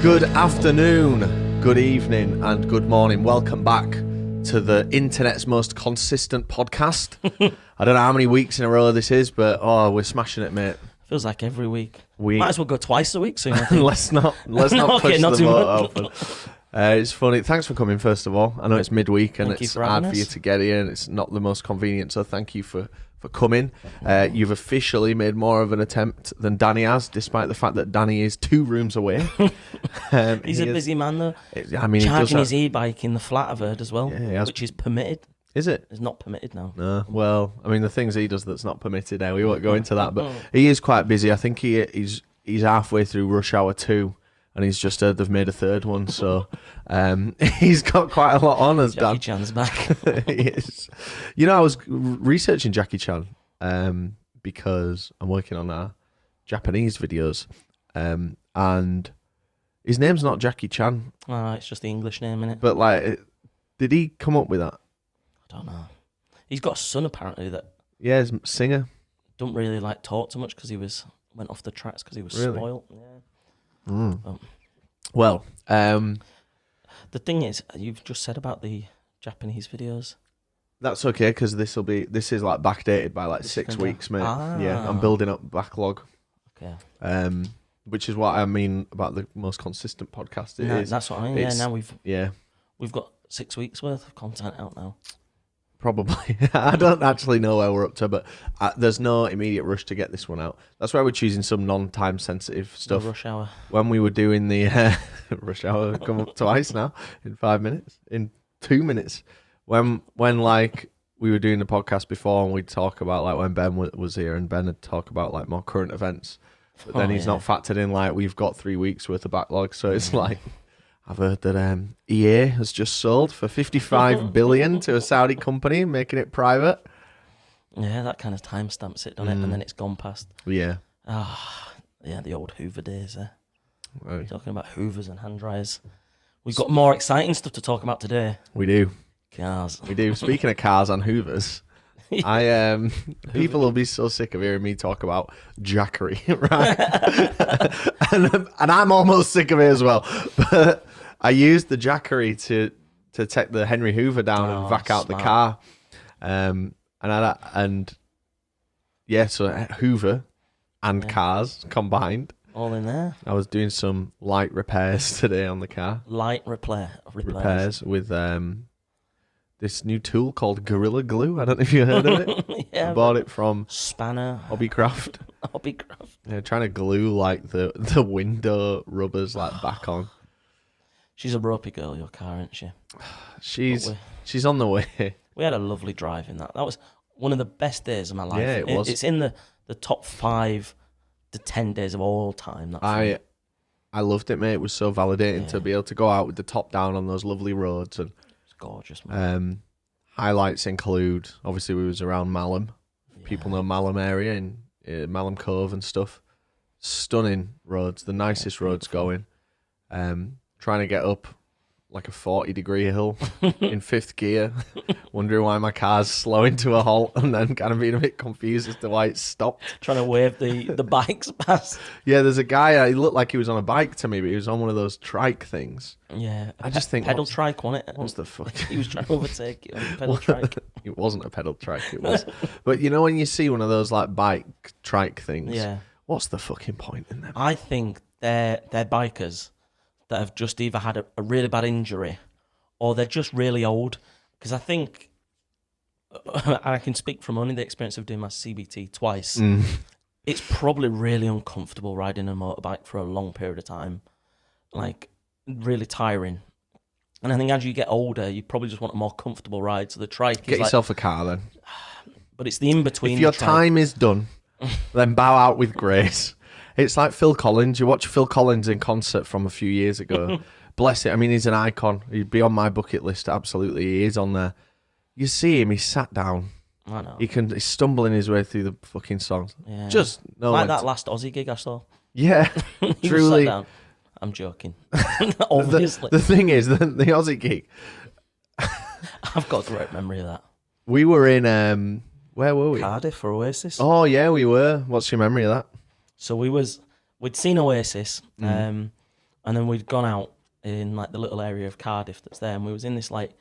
Good afternoon, good evening, and good morning. Welcome back to the internet's most consistent podcast. I don't know how many weeks in a row this is, but we're smashing it, mate. Feels like every week. Might as well go twice a week soon, I think. let's not Okay, push not the too boat much. open. It's funny. Thanks for coming, first of all. I know it's midweek and Thank you it's for hard having for you us. to get here, and it's not the most convenient. So thank you for coming. You've officially made more of an attempt than Danny has, despite the fact that Danny is 2 rooms away. He's a busy man, though. I mean, Charging his e-bike in the flat, I've heard, as well, which is permitted. Is it? It's not permitted now. No. Well, I mean, the things he does that's not permitted now, we won't go into that, but he is quite busy. I think he's halfway through Rush Hour 2, and he's just heard they've made a 3rd one, so he's got quite a lot on, as Dan. Jackie Chan's back. He is. You know, I was researching Jackie Chan because I'm working on our Japanese videos, and his name's not Jackie Chan. It's just the English name, innit? But, like, did he come up with that? I don't know. He's got a son, apparently, that Yeah, he's a singer. don't really talk too much because he went off the tracks because he was Really? spoiled. Yeah. Well, The thing is, you've just said about the Japanese videos. that's okay, because this is like backdated by like This 6 can go- weeks, mate. Ah. Yeah, I'm building up backlog. Okay. Which is what I mean about the most consistent podcast. It is. That's what I mean. Yeah, It's- now Yeah, we've got 6 weeks worth of content out now. probably. I don't actually know where we're up to, but there's no immediate rush to get this one out. That's why we're choosing some non-time sensitive stuff. The rush hour. When we were doing the rush hour, come up twice now in 5 minutes, in 2 minutes. When like we were doing the podcast before, and we'd talk about like when Ben was here, and Ben would talk about like more current events. But then he's not factored in like we've got 3 weeks worth of backlog, so it's like I've heard that EA has just sold for 55 billion to a Saudi company, making it private. Yeah, that kind of timestamps it, doesn't it? And then it's gone past. Yeah. Yeah, the old Hoover days there. Right. Talking about Hoovers and hand dryers. We've got more exciting stuff to talk about today. We do. Cars. We do. Speaking of cars and Hoovers, people will be so sick of hearing me talk about jackery, right? and I'm almost sick of it as well. But I used the jackery to take the Henry Hoover down and vac out smart. the car, so Hoover and cars combined. All in there. I was doing some light repairs today on the car. Light Repairs with this new tool called Gorilla Glue. I don't know if you heard of it. Yeah. I bought it from Spanner. Hobbycraft. Hobbycraft. Yeah, trying to glue like the window rubbers like back on. She's a ropey girl, your car, isn't she? She's on the way. We had a lovely drive in that. That was one of the best days of my life. Yeah, it was. It's in the top 5 to 10 days of all time. That film. I loved it, mate. It was so validating to be able to go out with the top down on those lovely roads, and It's gorgeous, man. highlights include, obviously we was around Malham. People know Malham area in Malham Cove and stuff. Stunning roads, the nicest roads going. Trying to get up like a 40-degree hill in 5th gear, wondering why my car's slowing to a halt, and then kind of being a bit confused as to why it stopped. Trying to wave the bikes past. Yeah, there's a guy, he looked like he was on a bike to me, but he was on one of those trike things. Yeah. I just think, pedal trike, wasn't it? What's the fuck? He was trying to overtake you on the pedal trike. It wasn't a pedal trike, it was. But you know when you see one of those like bike trike things, Yeah. what's the fucking point in them? I think they're bikers that have just either had a really bad injury or they're just really old. Because I think, I can speak from only the experience of doing my CBT twice, it's probably really uncomfortable riding a motorbike for a long period of time. Like, really tiring. And I think as you get older, you probably just want a more comfortable ride. So the trike Get is yourself a car then. but it's the in-between. If your the trike. time is done, then bow out with grace. It's like Phil Collins. You watch Phil Collins in concert from a few years ago. Bless it. I mean, he's an icon. He'd be on my bucket list. Absolutely. He is on there. You see him, he's sat down. I know. He's stumbling his way through the fucking songs. Yeah. Just no like one. that last Aussie gig I saw. Yeah, He just truly. sat down. I'm joking. Obviously. The thing is, the Aussie gig, I've got a great memory of that. we were in, where were we? Cardiff for Oasis. Oh, yeah, we were. What's your memory of that? So we'd seen Oasis, and And then we'd gone out in like the little area of Cardiff that's there, and we was in this like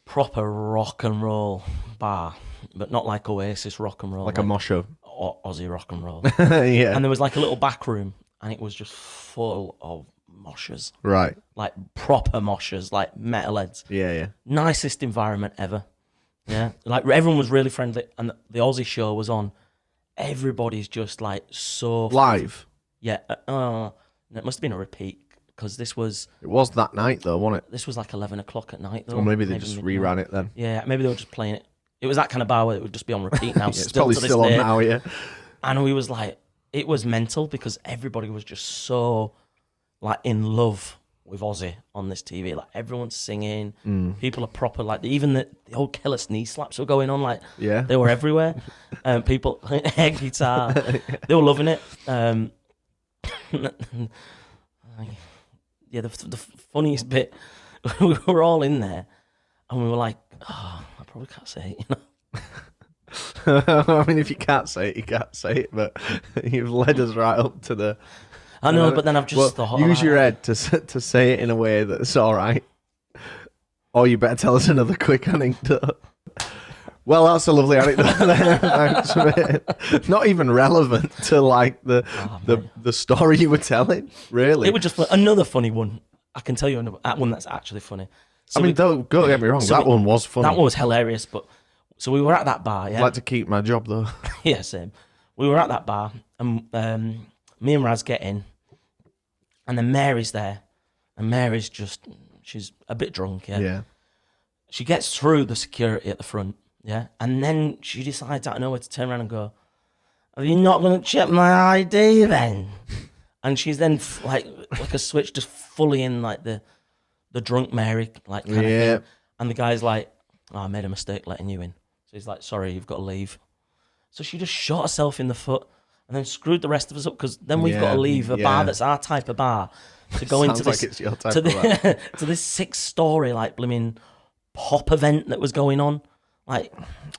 proper rock and roll bar, but not like Oasis rock and roll, like a mosher. Aussie rock and roll. Yeah. And there was like a little back room, and it was just full of moshers, Right. like proper moshers, like metalheads. Yeah, yeah. Nicest environment ever. Yeah, like everyone was really friendly, and the Aussie show was on. Everybody's just like so Live. Yeah, it must have been a repeat because this was It was that night though, wasn't it? this was like 11 o'clock at night though. Or maybe they just midnight. reran it then. Yeah, maybe they were just playing it. It was that kind of bar where it would just be on repeat now. Yeah, it's still probably to this still on day. now, yeah. And we was like, it was mental because everybody was just so like in love with Aussie on this TV. Like everyone's singing, people are proper. Like even the old killer knee slaps were going on. Like Yeah. they were everywhere. People air guitar, they were loving it. Yeah, the funniest bit, we were all in there, and we were like, oh, I probably can't say it, you know. I mean, if you can't say it, you can't say it. But you've led us right up to the. I know, but then I've just thought. Use your head to say it in a way that's all right. Or you better tell us another quick anecdote. Well, that's a lovely anecdote there. Thanks for it. Not even relevant to like the story you were telling. Really, It was just another funny one. I can tell you one that's actually funny. So I mean, don't get me wrong. That one was funny. That one was hilarious. But so we were at that bar. Yeah, I'd like to keep my job though. yeah, same. We were at that bar, and me and Raz get in, and then Mary's there, and Mary's she's a bit drunk. Yeah. Yeah. She gets through the security at the front. Yeah, and then she decides out of nowhere to turn around and go, "Are you not going to check my ID then?" And she's then like a switch, just fully in like the drunk Mary like kind of thing. And the guy's like, "Oh, I made a mistake letting you in." So he's like, "Sorry, you've got to leave." So she just shot herself in the foot and then screwed the rest of us up because then we've got to leave a bar that's our type of bar to go into this like it's your type of bar. to this 6-story like blooming pop event that was going on. Like,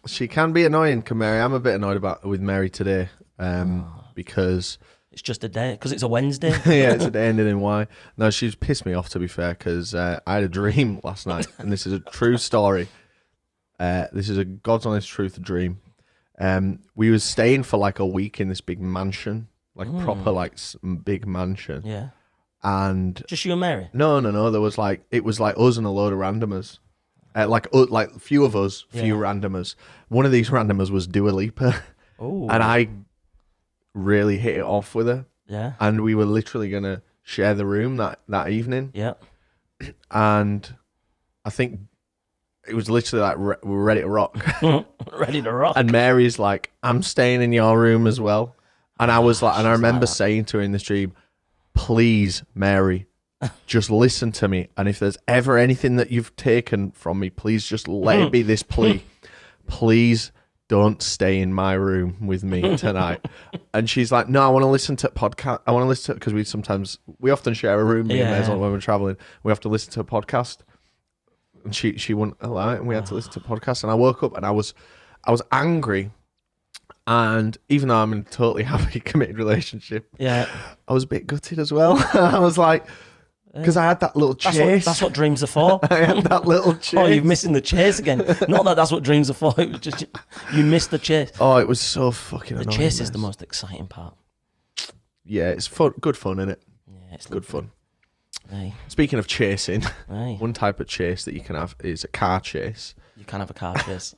she can be annoying, can Mary. I'm a bit annoyed with Mary today because it's just a day, because it's a Wednesday. yeah, it's a day ending in Y. No, she's pissed me off, to be fair, because I had a dream last night, and this is a true story. This is a God's honest truth dream. We was staying for like a week in this big mansion, like proper like big mansion. Yeah. And just you and Mary? No. There was like, it was like us and a load of randomers. Like few of us, few randomers. One of these randomers was Dua Lipa. Oh. And I really hit it off with her. Yeah. And we were literally going to share the room that evening. Yeah. And I think it was literally like, we were ready to rock. Ready to rock. And Mary's like, I'm staying in your room as well. And I was like, and I remember saying to her in this dream, please, Mary, just listen to me. And if there's ever anything that you've taken from me, please just let it be this plea. Please don't stay in my room with me tonight. And she's like, no, I want to listen to podcast. I want to listen to, because we often share a room, me and Maisel, when we're traveling. We have to listen to a podcast. And she wouldn't allow it, and we had to listen to a podcast. And I woke up and I was angry. And even though I'm in a totally happy, committed relationship, I was a bit gutted as well. I was like, because I had that little chase. That's what dreams are for. I had that little chase. Oh, you're missing the chase again. Not that that's what dreams are for. It was just you missed the chase. Oh, it was so fucking annoying. The chase is the most exciting part. Yeah, it's fun. Good fun, isn't it? Yeah, it's good fun. Aye. Speaking of chasing, Aye. one type of chase that you can have is a car chase. You can have a car chase.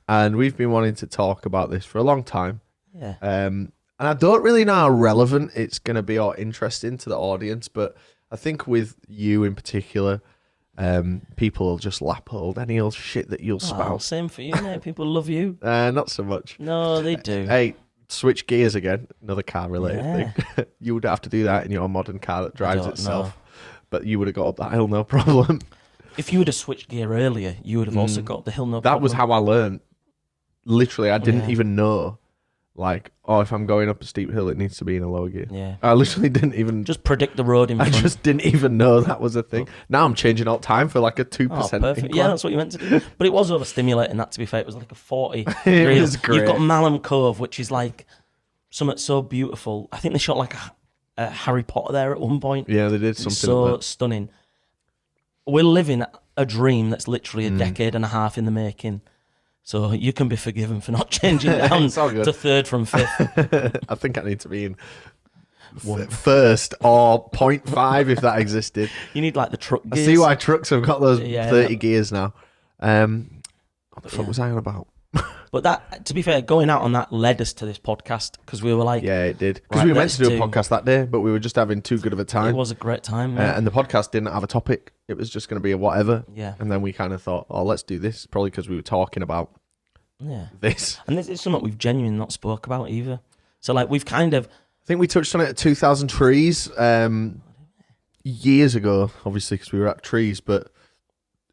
And we've been wanting to talk about this for a long time. Yeah. And I don't really know how relevant it's going to be or interesting to the audience, but I think with you in particular, people will just lap hold any old shit that you'll spout. Same for you, mate. People love you. Not so much. No, they do. Hey, switch gears again. Another car-related thing. You would have to do that in your modern car that drives itself. But you would have got up that hill, no problem. If you would have switched gear earlier, you would have also got up the hill, no problem. That was how I learned. Literally, I didn't even know. Like, if I'm going up a steep hill, it needs to be in a low gear. Yeah. I literally didn't even... Just predict the road in front. I just didn't even know that was a thing. Now I'm changing all the time for like a 2% perfect. incline. Yeah, that's what you meant to do. But it was overstimulating, that, to be fair. It was like a 40. It was great. You've got Malham Cove, which is like something so beautiful. I think they shot like Harry Potter there at one point. Yeah, they did something So like that. stunning. We're living a dream that's literally a decade and a half in the making. So you can be forgiven for not changing down It's all good. to third from fifth. I think I need to be in first or 0.5 if that existed. You need like the truck I gears. see why trucks have got those Yeah, 30 gears now. What the fuck Yeah. was I on about? But that, to be fair, going out on that led us to this podcast because we were like, Yeah, it did. Because Right, we were meant let's to do a do- podcast that day, but we were just having too good of a it time. was a great time. Yeah. And the podcast didn't have a topic. It was just going to be a whatever. Yeah. And then we kind of thought, oh, let's do this. Probably because we were talking about Yeah. this. And this is something we've genuinely not spoke about either. So like we've kind of, I think we touched on it at 2000 Trees years ago, obviously, because we were at Trees. But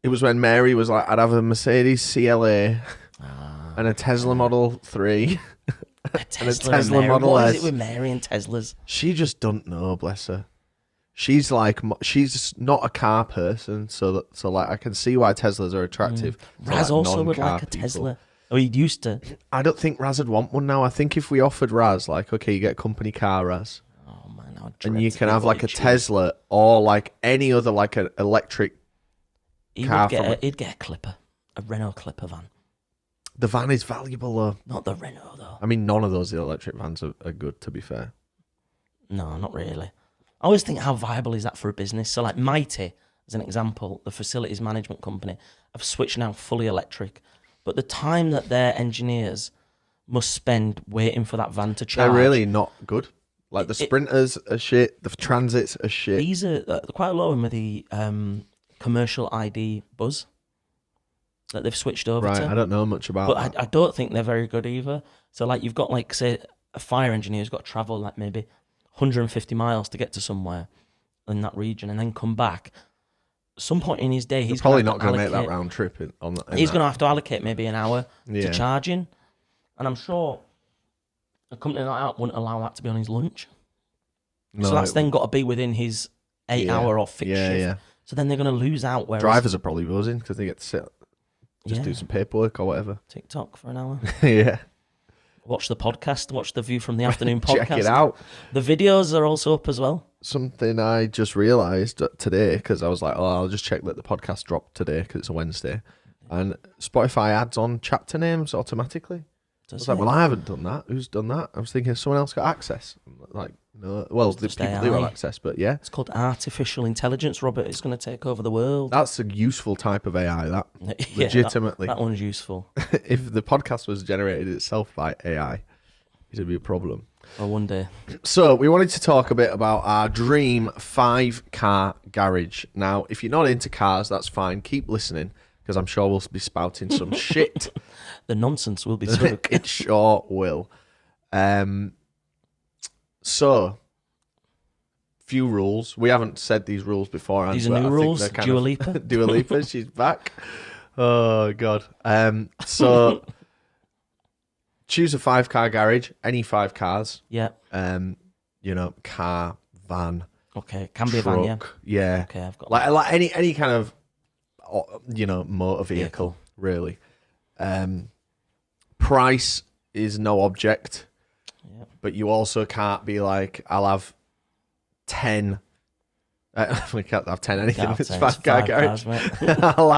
it was when Mary was like, I'd have a Mercedes CLA and a Tesla Model 3. a Tesla, Tesla and Mary. Model What is S. it with Mary and Teslas? She just don't know, bless her. She's like, she's not a car person, so like I can see why Teslas are attractive. to, Raz like, also would non-car like a people. Tesla. Oh, he used to. I don't think Raz would want one now. I think if we offered Raz, like, okay, you get a company car, Raz, Oh man, I'd and dread you to can be have what like you a choose. Tesla or like any other like an electric. He car would get from he'd get a Clipper, a Renault Clipper van. The van is valuable though. Not the Renault though. I mean, none of those electric vans are good, to be fair. No, not really. I always think, how viable is that for a business? So like Mighty, as an example, the facilities management company, have switched now fully electric. But the time that their engineers must spend waiting for that van to charge. They're really not good. Like the It- Sprinters are shit. The Transits are shit. These are quite a lot of them with the commercial ID Buzz that they've switched over Right, to. I don't know much about But that. I don't think they're very good either. So like you've got like, say, a fire engineer who's got to travel like maybe 150 miles to get to somewhere in that region and then come back. Some point in his day, He's he's probably gonna not have going to to make that allocate- round trip on that. He's going to have to allocate maybe an hour Yeah. to charging. And I'm sure a company like that wouldn't allow that to be on his lunch. So that's then got to be within his 8-hour or fixed shift. Yeah. So then they're going to lose out. Whereas Drivers are probably buzzing because they get to sit, just do Yeah. some paperwork or whatever. TikTok for an hour. Yeah. Watch the podcast. Watch the View from the Afternoon podcast. Check it out. The videos are also up as well. Something I just realised today, because I was like, oh, I'll just check that the podcast dropped today because it's a Wednesday. And Spotify adds on chapter names automatically. I was like, well, I haven't done that. Who's done that? I was thinking someone else got access. Like, no. Well, the just people do have AI. access, but yeah. It's called artificial intelligence, Robert. It's going to take over the world. That's a useful type of AI, that. Yeah, Legitimately. That one's useful. If the podcast was generated itself by AI, it'd be a problem. Well, one day. So we wanted to talk a bit about our dream 5-car garage. Now, if you're not into cars, that's fine. Keep listening, because I'm sure we'll be spouting some shit. The nonsense will be through. It sure will. So, few rules. We haven't said these rules beforehand. These are but new I think rules. they're kind Dua of- Lipa. Dua Lipa, she's back. Oh, God. So, choose a 5-car garage, any 5 cars. Yeah. You know, car, van, Okay. Can be a van, yeah. truck. Yeah. Okay, I've got Like any kind of, you know, motor vehicle, Vehicle. really. Price is no object, Yeah. but you also can't be like, I'll have 10. We can't have 10 anything. Can't It's say 5-car cars, garage. mate. I'll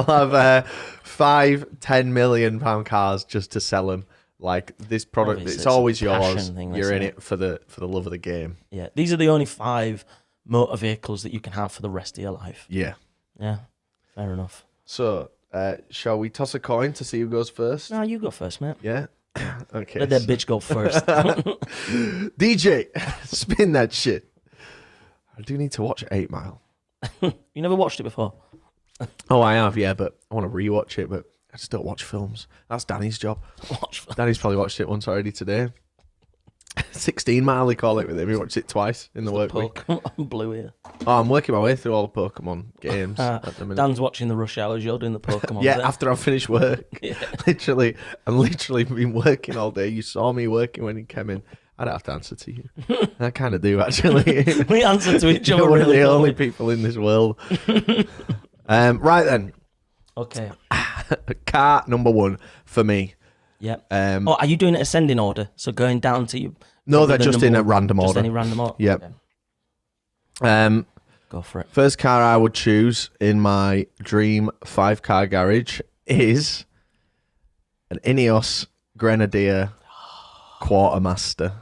have 5 £10 million cars just to sell them. Like this product, Obviously, it's it's a always passion yours. thing, You're in isn't it for the love of the game. Yeah. These are the only 5 motor vehicles that you can have for the rest of your life. Yeah. Yeah. Fair enough. So, shall we toss a coin to see who goes first? No, you go first, mate. Yeah. Okay. Let that bitch go first. DJ, spin that shit. I do need to watch 8 Mile. You never watched it before? Oh, I have, yeah, but I want to rewatch it, but I just don't watch films. That's Danny's job. Watch. Danny's probably watched it once already today. 16 Mile, they call it with him. He watched it twice in the work week. I'm blue here. Oh, I'm working my way through all the Pokemon games at the minute. Dan's watching the rush hours. You're doing the Pokemon. Yeah, bit. after I've finished work. Yeah. I'm literally been working all day. You saw me working when you came in. I don't have to answer to you. I kind of do, actually. We answer to each other. You're one of really the well. only people in this world. Right then, Okay. car number 1 for me. Yeah. Um, Are you doing it ascending order? So going down to you? no, they're just in a random Just order. any random order? Yep. Okay. Go for it. First car I would choose in my dream 5-car garage is an Ineos Grenadier Quartermaster.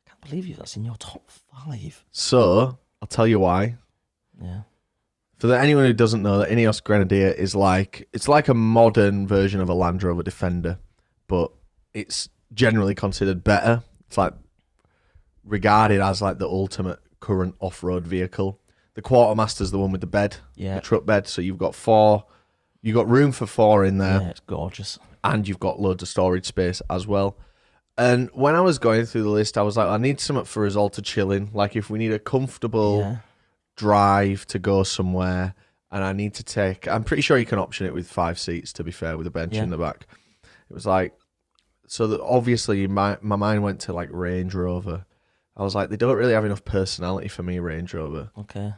I can't believe that's in your top 5. So, I'll tell you why. Yeah. For anyone who doesn't know, the Ineos Grenadier is it's like a modern version of a Land Rover Defender, but it's generally considered better. It's like regarded as like the ultimate current off-road vehicle. The Quartermaster's the one with the bed, the truck bed. So you've got room for 4 in there. Yeah, it's gorgeous. And you've got loads of storage space as well. And when I was going through the list, I was like, I need something for us all to chill in. Like if we need a comfortable drive to go somewhere, and I need to take, I'm pretty sure you can option it with 5 seats, to be fair, with a bench in the back. It was like, so that obviously my mind went to like Range Rover. I was like, they don't really have enough personality for me, Range Rover. Okay.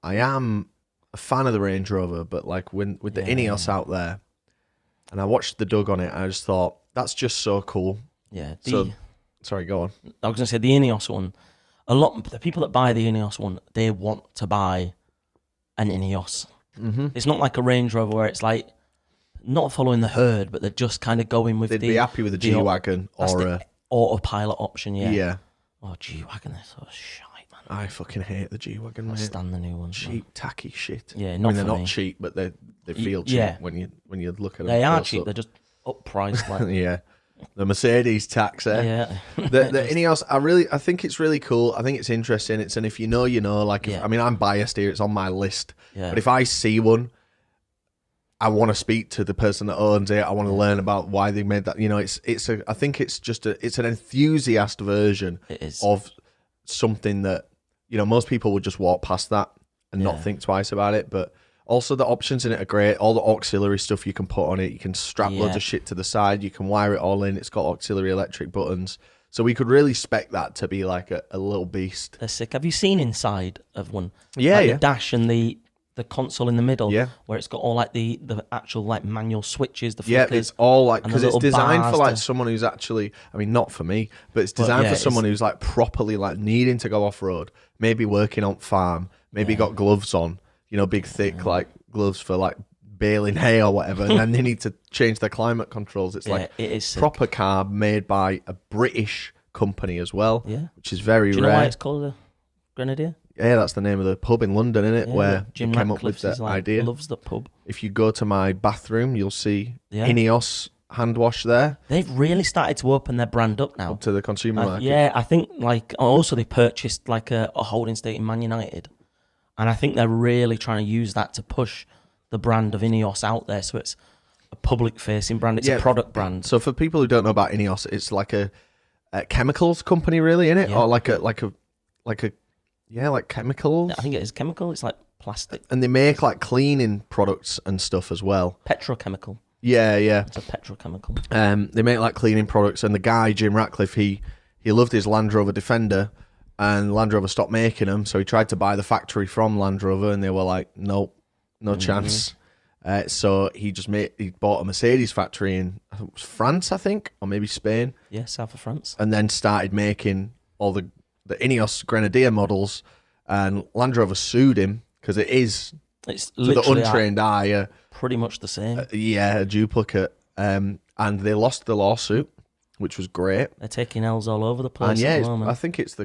I am a fan of the Range Rover, but like with the Ineos out there, and I watched the Doug on it, I just thought, that's just so cool. Yeah. Sorry, go on. I was going to say the Ineos one, the people that buy the Ineos one, they want to buy an Ineos. Mm-hmm. It's not like a Range Rover where it's like, not following the herd, but they're just kind of going with They'd be happy with a G-Wagon or a autopilot option, Yeah. Oh, G-Wagon, they're so shite, man. I fucking hate the G-Wagon, mate. I stand the new ones. Cheap, tacky shit. Yeah, not they're for not me. cheap, but they feel cheap when you look at them. They are cheap. They're just uppriced. Like. Yeah. The Mercedes tax there. Yeah. The Ineos, I think it's really cool. I think it's interesting. And if you know, you know. Like, I mean, I'm biased here. It's on my list. Yeah. But if I see one, I want to speak to the person that owns it. I want to learn about why they made that. You know, I think it's just it's an enthusiast version of something that, you know, most people would just walk past that and not think twice about it. But also the options in it are great. All the auxiliary stuff you can put on it. You can strap loads of shit to the side. You can wire it all in. It's got auxiliary electric buttons. So we could really spec that to be like a little beast. They're sick. Have you seen inside of one? Yeah, like the dash and the console in the middle, where it's got all like the actual like manual switches, the flickers. Yeah, it's all like, because it's designed for like to... someone who's actually, I mean, not for me, but it's designed for someone who's like properly like needing to go off road, maybe working on farm, maybe got gloves on, you know, big thick like gloves for like baling hay or whatever, and then they need to change their climate controls. It's like it is sick. Proper car made by a British company as well, which is very rare. Do you know why it's called a Grenadier? Yeah, that's the name of the pub in London, isn't it? Yeah, where Jim they came up with that idea. Loves the pub. If you go to my bathroom, you'll see Ineos hand wash there. They've really started to open their brand up now. Up to the consumer market. Yeah, I think like also they purchased like a holding stake in Man United. And I think they're really trying to use that to push the brand of Ineos out there. So it's a public-facing brand. It's a product brand. So for people who don't know about Ineos, it's like a chemicals company, really, isn't it? Or like chemicals. I think it is chemical. It's like plastic. And they make like cleaning products and stuff as well. Petrochemical. Yeah. It's a petrochemical. They make like cleaning products, and the guy, Jim Ratcliffe, he loved his Land Rover Defender, and Land Rover stopped making them, so he tried to buy the factory from Land Rover, and they were like, nope, no chance. So he bought a Mercedes factory in France, I think, or maybe Spain. Yeah, south of France. And then started making all the Ineos Grenadier models, and Land Rover sued him because it's to the untrained eye pretty much the same. A duplicate. And they lost the lawsuit, which was great. They're taking L's all over the place at the moment. I think it's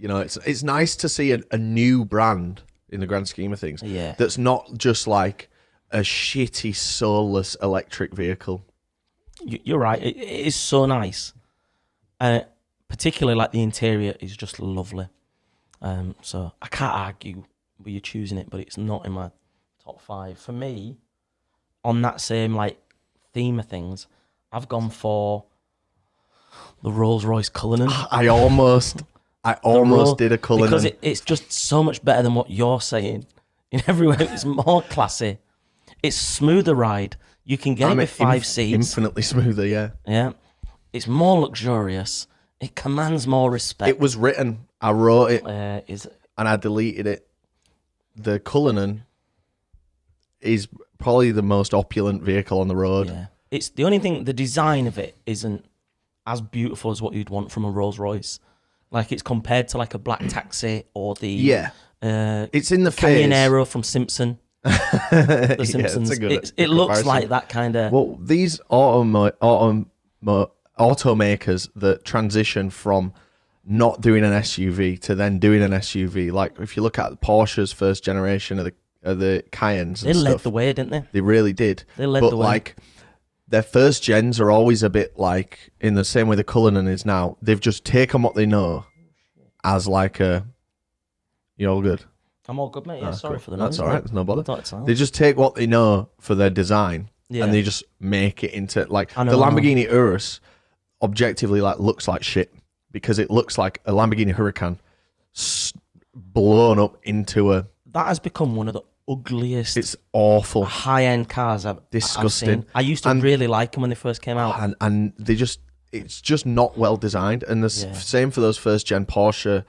it's nice to see a new brand in the grand scheme of things. Yeah. That's not just like a shitty soulless electric vehicle. You're right. It is so nice. Particularly like the interior is just lovely. So I can't argue with you choosing it, but it's not in my top 5. For me, on that same like theme of things, I've gone for the Rolls-Royce Cullinan. I almost did a Cullinan. Because it's just so much better than what you're saying. In every way, it's more classy. It's smoother ride. You can get it with 5 seats. Infinitely smoother, yeah. Yeah. It's more luxurious. It commands more respect. It was written. I wrote it. And I deleted it. The Cullinan is probably the most opulent vehicle on the road. Yeah. it's the only thing. The design of it isn't as beautiful as what you'd want from a Rolls Royce. Like it's compared to like a black taxi or the it's in the phase. Canyonero from Simpson. The Simpsons. It looks like that kind of. Well, these automakers that transition from not doing an SUV to then doing an SUV, like if you look at Porsche's first generation of the Cayennes, they led the way, didn't they? They really did. They led the way. Like their first gens are always a bit like in the same way the Cullinan is now. They've just taken what they know as like a. You all good? I'm all good, mate. Yeah, sorry for the noise. That's all right. There's no bother. They just take what they know for their design and they just make it into like the Lamborghini Urus. Objectively, like looks like shit because it looks like a Lamborghini Huracan blown up into a. That has become one of the ugliest. It's awful. High-end cars disgusting. I've seen. I used to really like them when they first came out, and they just it's just not well designed. And the same for those first gen Porsche.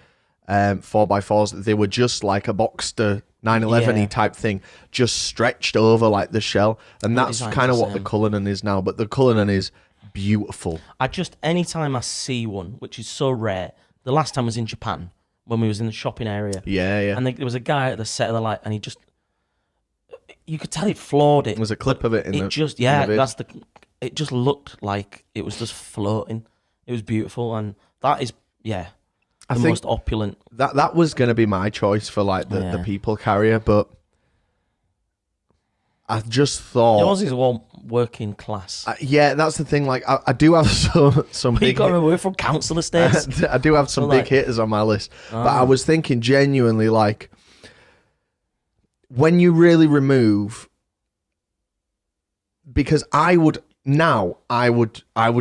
4x4s, they were just like a Boxster 911-y type thing, just stretched over like the shell, and that's kind of what the Cullinan is now. But the Cullinan is beautiful. Anytime I see one, which is so rare, the last time was in Japan when we was in the shopping area. Yeah. And there was a guy at the set of the light, and you could tell he'd floored it. There's a clip of it in it just looked like it was just floating. It was beautiful, and that is I think most opulent. That was going to be my choice for like the people carrier, but I just thought yours is all working class. That's the thing. Like I do have some big. You got to remember we're from council estates. I do have some big hitters on my list, but I was thinking genuinely like when you really remove, because I would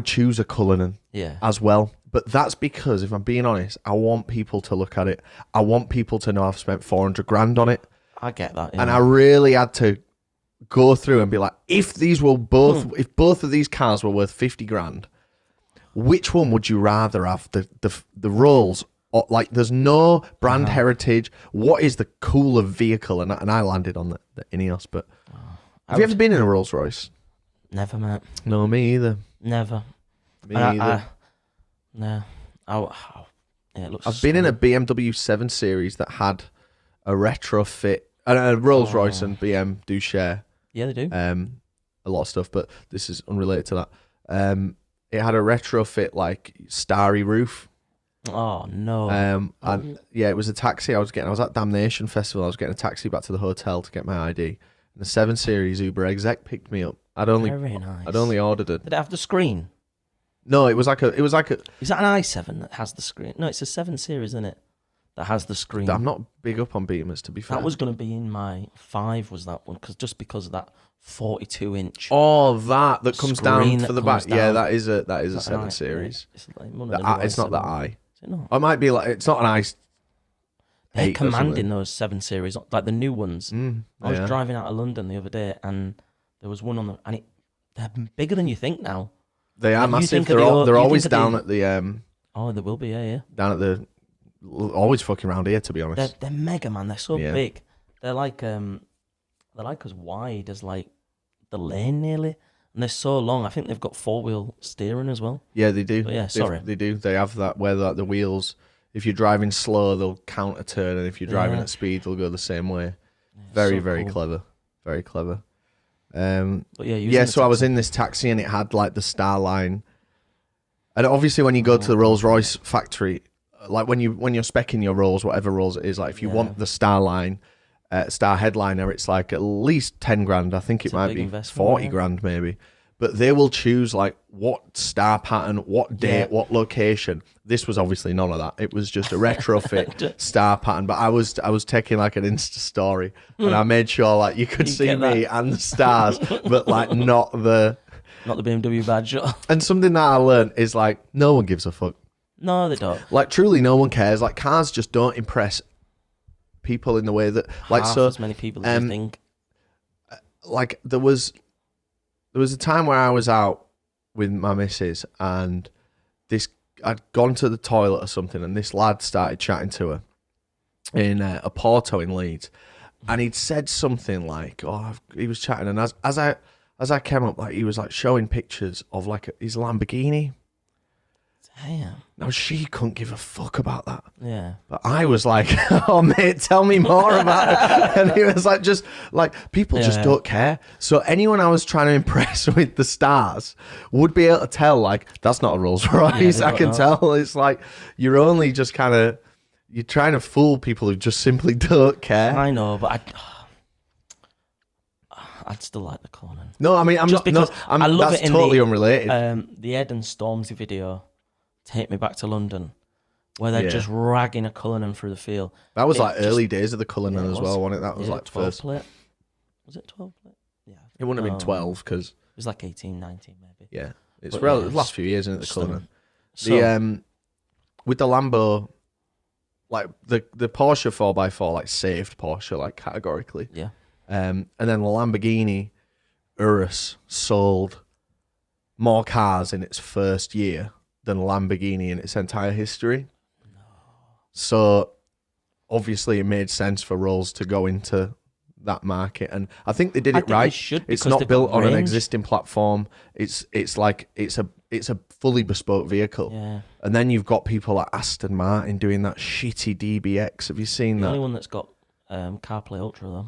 choose a Cullinan as well. But that's because, if I'm being honest, I want people to look at it. I want people to know I've spent 400 grand on it. I get that. Yeah. And I really had to go through and be like, if both of these cars were worth 50 grand, which one would you rather have? The Rolls? Or, like, there's no brand heritage. What is the cooler vehicle? And I landed on the Ineos. But have you ever been in a Rolls Royce? Never, mate. No, me either. Never. Me either. No. It looks. I've been in a BMW 7 Series that had a retrofit. And Rolls Royce and BM do share. Yeah, they do. A lot of stuff, but this is unrelated to that. It had a retrofit like starry roof. Oh no. And it was a taxi. I was at Damnation Festival. I was getting a taxi back to the hotel to get my ID. And the 7 Series Uber exec picked me up. Very nice. I'd only ordered it. Did it have the screen? No, it was like a. Is that an i7 that has the screen? No, it's a 7 Series, isn't it? That has the screen. I'm not big up on Beamers, to be fair. That was going to be in my 5, was that one? Because of that 42-inch. Oh, that comes down for the back. Down. Yeah, that is a 7 Series. It's not the I. Is it not? It might be like it's not an I. They're commanding those 7 Series, like the new ones. I was Yeah. driving out of London the other day, and there was one on the, and they're bigger than you think now. They are Like, massive. They're always down at the Oh, they will be, yeah. down at the always fucking around here, to be honest. They're mega, man. They're so big. They're like as wide as like the lane nearly, and they're so long. I think they've got 4-wheel steering as well. Yeah, they do. But yeah, sorry. They do. They have that where the wheels. If you're driving slow, they'll counter turn, and if you're driving at speed, they'll go the same way. Very, very cool. Clever. Very clever. But yeah. So I was in this taxi, and it had like the star line. And obviously, when you go to the Rolls Royce factory, like when you're speccing your Rolls, whatever Rolls it is, like if you want the star line, star headliner, it's like at least 10 grand. I think it might be 40 grand maybe. But they will choose like what star pattern, what date, what location. This was obviously none of that. It was just a retrofit star pattern. But I was taking like an Insta story, and I made sure like you could see me and the stars, but like not the BMW badge. And something that I learned is like no one gives a fuck. No, they don't. Like truly, no one cares. Like cars just don't impress people in the way that like half as many people as you think. Like there was a time where I was out with my missus, and I'd gone to the toilet or something, and this lad started chatting to her in a Porto in Leeds, and he'd said something like, he was chatting, and as I as I came up, like he was like showing pictures of like his Lamborghini. Damn. Now she couldn't give a fuck about that. Yeah. But I was like, oh mate, tell me more about it. And he was like, just like people just don't care. So anyone I was trying to impress with the stars would be able to tell, like, that's not a Rolls Royce. I can tell. It's like you're only just kind of you're trying to fool people who just simply don't care. I know, but I'd still like the Cullinan. No, I mean, I'm just not. because No, I love that's it in totally the, unrelated. The Ed and Stormzy video, "Take Me Back to London," where they're just ragging a Cullinan through the field. That was like early days of the Cullinan as well, wasn't it? That was like 12 first. plate. Was it 12 plate? Yeah. It wouldn't have been 12 because it was like 18, 19 maybe. yeah, it's But the last few years, isn't it? The Cullinan. So, The with the Lambo, like the Porsche 4x4, like saved Porsche, like categorically. yeah. And then the Lamborghini Urus sold more cars in its first year than Lamborghini in its entire history. No. So obviously it made sense for Rolls to go into that market, and I think they did it right. It's not built on an existing platform. It's a fully bespoke vehicle. Yeah. And then you've got people like Aston Martin doing that shitty DBX. Have you seen that? The only one that's got CarPlay Ultra though.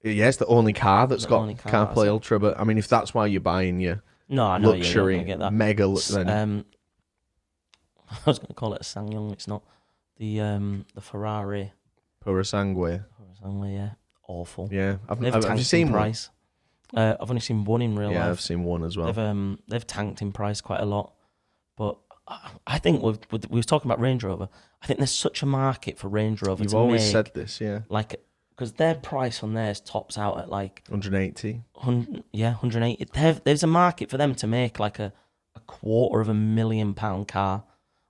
Yeah, it's the only car that's got CarPlay Ultra. But I mean, if that's why you're buying your luxury get that. mega, then I was going to call it a SsangYong. It's not the Ferrari. Purosangue. Yeah, awful. Yeah, Have you seen price? I've only seen one in real life. Yeah, I've seen one as well. They've tanked in price quite a lot, but I think we were talking about Range Rover. I think there's such a market for Range Rover. You've always said this, yeah. Like, because their price on theirs tops out at like 180. 180. There's a market for them to make like a £250,000 car,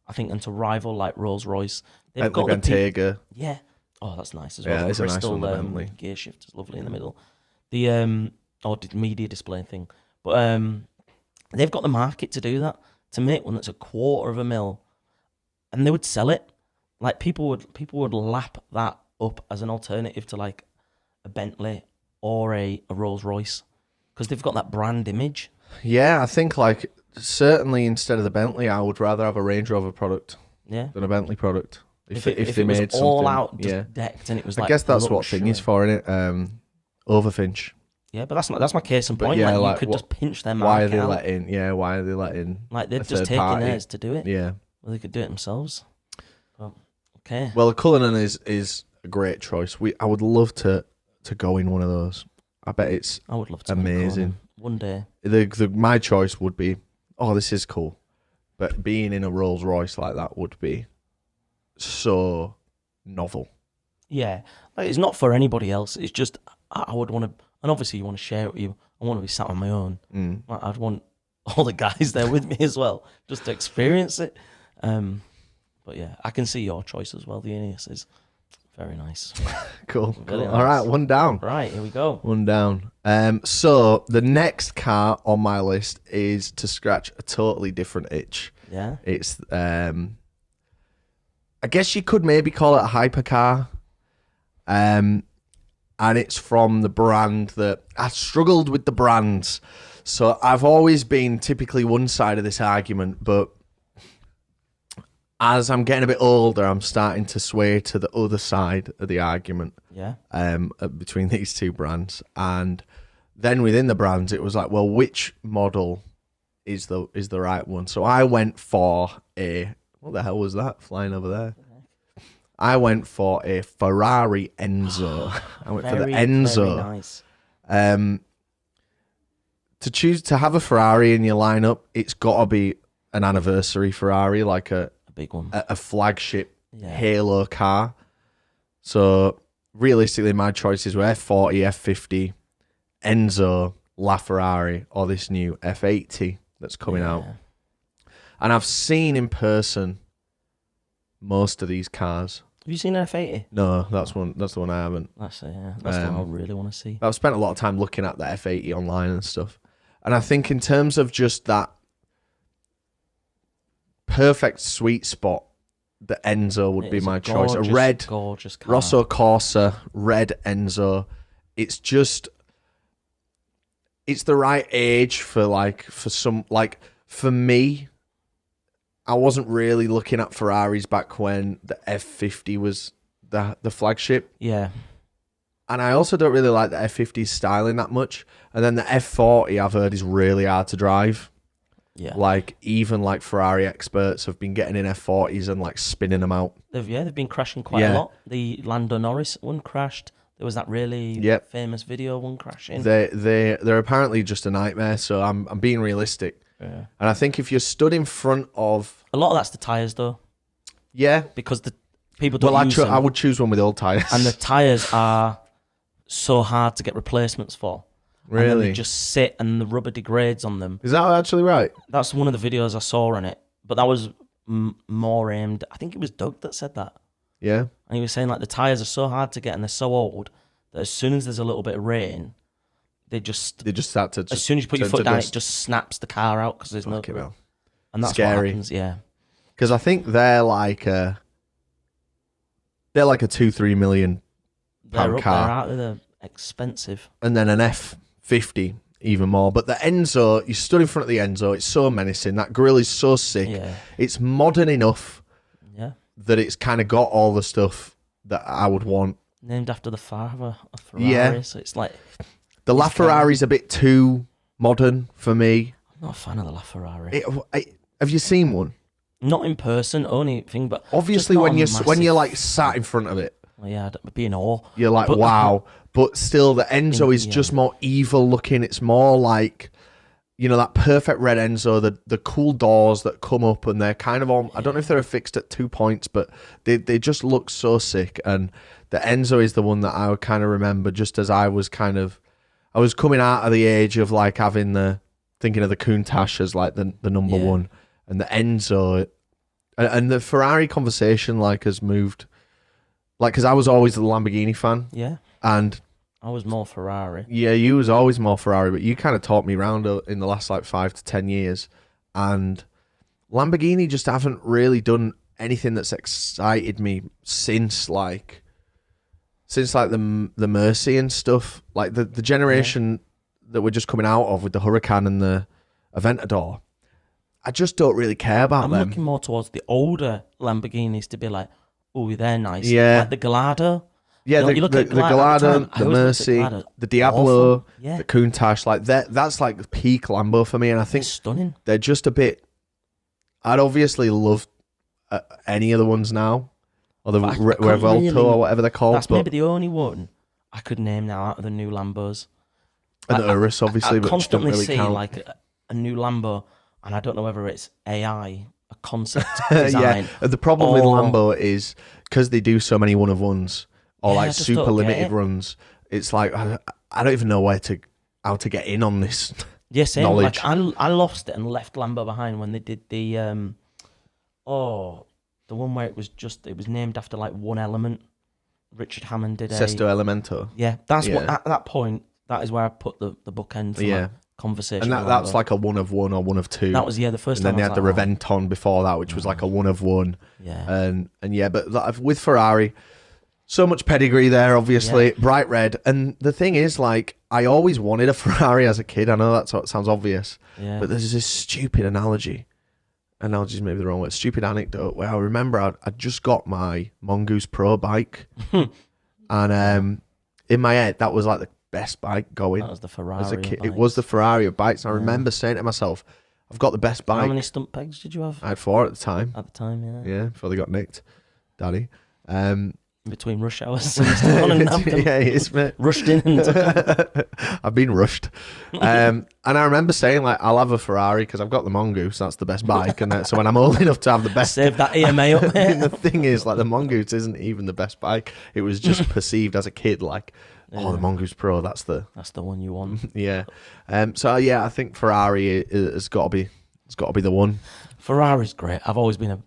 I think, and to rival like Rolls Royce. They've got Bentayga. Yeah. Oh, that's nice as well. Yeah, it's Crystal, a nice one. Bentley gear shift is lovely in the middle. The media display thing, but they've got the market to do that, to make one that's $250,000, and they would sell it. Like people would lap that up as an alternative to like a Bentley or a Rolls Royce, because they've got that brand image. Yeah, I think like certainly instead of the Bentley, I would rather have a Range Rover product than a Bentley product. If they made was all something, out, just decked, and it was like, I guess that's what luxury. thing is for, innit? Overfinch. Yeah, but that's my case in point. Yeah, like you could just pinch their market why are they out. letting? Yeah, why are they letting? Like they're just taking theirs to do it. Yeah, well, they could do it themselves. Okay. Well, the Cullinan is a great choice. I would love to go in one of those. I bet it's I would love to. Amazing. One day. My choice would be, oh, this is cool, but being in a Rolls Royce like that would be so novel. Yeah, like, it's not for anybody else. It's just I would want to, and obviously you want to share it with you. I want to be sat on my own. Like, I'd want all the guys there with me as well, just to experience it. But yeah, I can see your choice as well. The Aeneas is very nice. Cool. Really All right, one down. Right, here we go. One down. So the next car on my list is to scratch a totally different itch. Yeah. It's I guess you could maybe call it a hypercar. And it's from the brand that I struggled with the brands. So I've always been typically one side of this argument, but as I'm getting a bit older, I'm starting to sway to the other side of the argument. Yeah. Between these two brands. And then within the brands, it was like, well, which model is the right one? So I went for what the hell was that flying over there? I went for a Ferrari Enzo. I went for the Enzo. Very nice. To have a Ferrari in your lineup, it's got to be an anniversary Ferrari, like a big one, a flagship halo car. So realistically, my choices were F40, F50, Enzo, LaFerrari, or this new F80 that's coming out. And I've seen in person most of these cars. Have you seen an F80? No, that's the one I haven't. That's the one I really want to see. I've spent a lot of time looking at the F80 online and stuff. And I think in terms of just that perfect sweet spot, the Enzo would be my choice. A red, gorgeous car. Rosso Corsa, red Enzo. It's just, it's the right age for like for me. I wasn't really looking at Ferraris back when the F50 was the flagship. Yeah. And I also don't really like the F50's styling that much. And then the F40 I've heard is really hard to drive. Yeah. Like even like Ferrari experts have been getting in F40s and like spinning them out. They've been crashing quite a lot. The Lando Norris one crashed. There was that really famous video one crashing. They're apparently just a nightmare. So I'm being realistic. Yeah. And I think if you're stood in front of a lot of that's the tyres though. Yeah, because the people don't use them. I would choose one with old tyres. And the tyres are so hard to get replacements for. Really? And then they just sit and the rubber degrades on them. Is that actually right? That's one of the videos I saw on it. But that was more aimed... I think it was Doug that said that. Yeah. And he was saying like the tyres are so hard to get and they're so old that as soon as there's a little bit of rain, they just start to... As soon as you put your foot down, it just snaps the car out because there's no... And that's scary. What happens, yeah. Because I think they're like a 2-3 million pound car. They're expensive. And then an F50 even more. But the Enzo, you stood in front of the Enzo, it's so menacing. That grille is so sick. Yeah. It's modern enough that it's kind of got all the stuff that I would want. Named after the father of Ferrari, so it's like... The LaFerrari's a bit too modern for me. I'm not a fan of the LaFerrari. Have you seen one? Not in person, only thing, but obviously when you're like sat in front of it, well, yeah, I'd be in awe. You're like, wow. But still, the Enzo is just more evil looking. It's more like, that perfect red Enzo, the cool doors that come up and they're kind of on, I don't know if they're affixed at 2 points, but they just look so sick. And the Enzo is the one that I would kind of remember just as I was coming out of the age of like thinking of the Countach as like the number one. And the Enzo and the Ferrari conversation like has moved, like, because I was always the Lamborghini fan. Yeah. And I was more Ferrari. Yeah, you was always more Ferrari, but you kind of taught me around in the last like 5 to 10 years. And Lamborghini just haven't really done anything that's excited me since the Mercy and stuff. Like the generation that we're just coming out of with the Huracan and the Aventador. I just don't really care about them. I'm looking more towards the older Lamborghinis to be like, oh, they're nice. Yeah. Like the Gallardo. Yeah, the Gallardo, the Mercy, the Diablo, the Countach, like that's like peak Lambo for me. And I think it's stunning. They're just a bit... I'd obviously love any of the ones now. Or the Revolto or whatever they're called. That's maybe the only one I could name now out of the new Lambos. And the Urus, obviously, but constantly don't really see count. Like a new Lambo, and I don't know whether it's AI, a concept design. The problem with Lambo is because they do so many one-of-ones or like super limited runs. It's like I don't even know how to get in on this. Yes, yeah, knowledge. Like I lost it and left Lambo behind when they did the the one where it was named after like one element. Richard Hammond did Sesto Elemento. Yeah, that's what at that point. That is where I put the bookend for my conversation. And that's like a 1-of-1 or 1-of-2. That was the first and time. And then they had the Reventon before that, which was like a 1-of-1. Yeah. And yeah, but with Ferrari, so much pedigree there, obviously. Bright red. And the thing is, like, I always wanted a Ferrari as a kid. I know that sounds obvious. Yeah. But there's this stupid analogy. Analogy is maybe the wrong word. Stupid anecdote where I remember I just got my Mongoose Pro bike. And in my head, that was like the best bike going. That was the Ferrari as a kid. Bikes. It was the Ferrari of bikes. I remember saying to myself, I've got the best bike. How many stump pegs did you have? I had 4 at the time. At the time, yeah. Yeah, before they got nicked. Daddy. In between rush hours. Yeah, it's me. Rushed in. And I've been rushed. And I remember saying, like, I'll have a Ferrari because I've got the Mongoose. That's the best bike. And so when I'm old enough to have the best... Save that EMA up there. The thing is, like, the Mongoose isn't even the best bike. It was just perceived as a kid, like, the Mongoose Pro, that's the one you want. Yeah. So, yeah, I think Ferrari has got to be the one. Ferrari's great. I've always been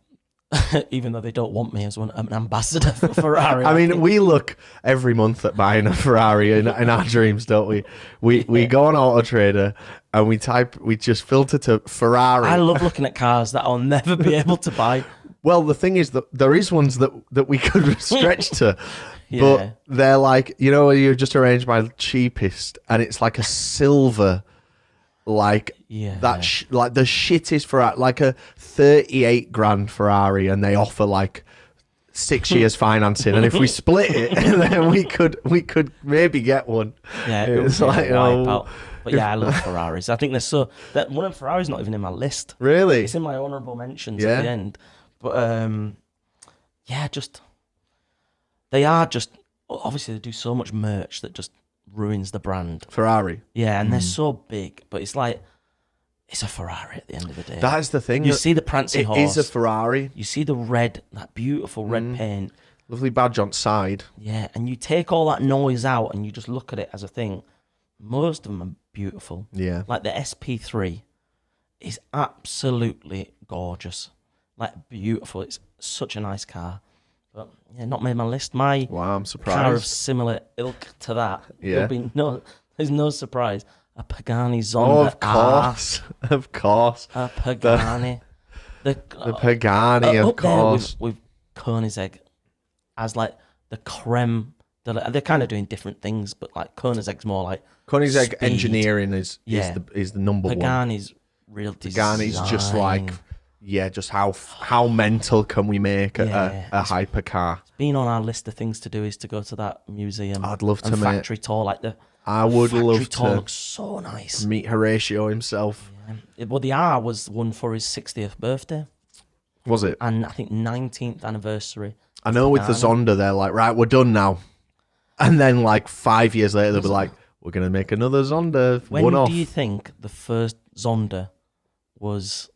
even though they don't want me as an ambassador for Ferrari. I mean, we look every month at buying a Ferrari in our dreams, don't we? We go on Auto Trader and we just filter to Ferrari. I love looking at cars that I'll never be able to buy. Well, the thing is that there is ones that we could stretch to, but they're like, you just arrange my cheapest, and it's like a silver like Yeah. that, like the shittest Ferrari, like a 38 grand Ferrari, and they offer like 6 years financing, and if we split it, then we could maybe get one. Yeah, It's like, wipeout. But yeah, I love Ferraris. I think they're so that one of Ferrari's not even in my list. Really? It's in my honourable mentions Yeah. at the end. But yeah, just they are just obviously they do so much merch that just ruins the brand. Ferrari. Yeah, and they're so big, but it's like it's a Ferrari at the end of the day. That is the thing. You see the prancing horse. It is a Ferrari. You see the red, that beautiful red paint. Lovely badge on side. Yeah, and you take all that noise out and you just look at it as a thing. Most of them are beautiful. Yeah. Like the SP3 is absolutely gorgeous. Like beautiful. It's such a nice car. But yeah, not made my list. My Wow, I'm surprised. car of similar ilk to that. Yeah. There's no surprise. A Pagani Zonda Oh, of course. Of course. R. A Pagani. The Pagani, of up there course. with Koenigsegg as like the creme. They're kind of doing different things, but like Koenigsegg's more like Koenigsegg speed. engineering is Yeah. the number one. Pagani's real design. Pagani's just like, just how mental can we make Yeah. a hypercar? Being on our list of things to do is to go to that museum. I'd love and to, mate. factory tour. Like I would factory love tour to looks so nice. meet Horatio himself. Well, the R was one for his 60th birthday, Was it? and I think 19th anniversary. I know with the Zonda, they're like, right, we're done now. And then like 5 years later, they'll be like, we're going to make another Zonda. When one off. do you think the first Zonda was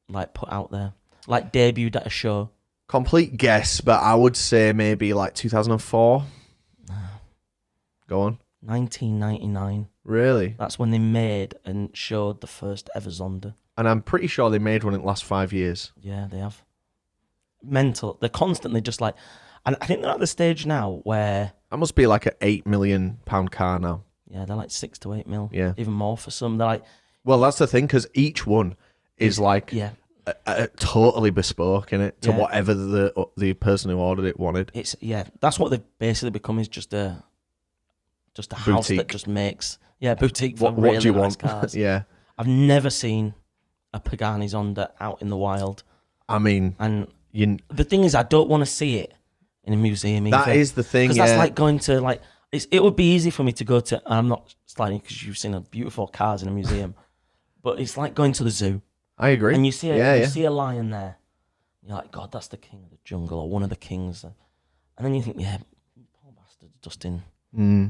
like put out there? Like debuted at a show? Complete guess, but I would say maybe like 2004. Go on. 1999. Really? That's when they made and showed the first ever Zonda. And I'm pretty sure they made one in the last 5 years. Yeah, they have. Mental. They're constantly just like... And I think they're at the stage now where... That must be like an £8 million car now. Yeah, they're like 6 to 8 mil. Yeah. Even more for some. They're like... Well, that's the thing, because each one is like Yeah. a totally bespoke in it to Yeah. whatever the person who ordered it wanted. It's... Yeah, that's what they've basically become, is just a house that Boutique. just makes... Yeah, boutique for What really do you nice want? cars. Yeah. I've never seen a Pagani Zonda out in the wild. I mean, And you, the thing is, I don't want to see it in a museum either. that is the thing, Because yeah. that's like going to, like... it would be easy for me to go to... I'm not sliding because you've seen beautiful cars in a museum. But it's like going to the zoo. I agree. And you see yeah. see a lion there. You're like, God, that's the king of the jungle or one of the kings. And then you think, yeah, poor bastard, just in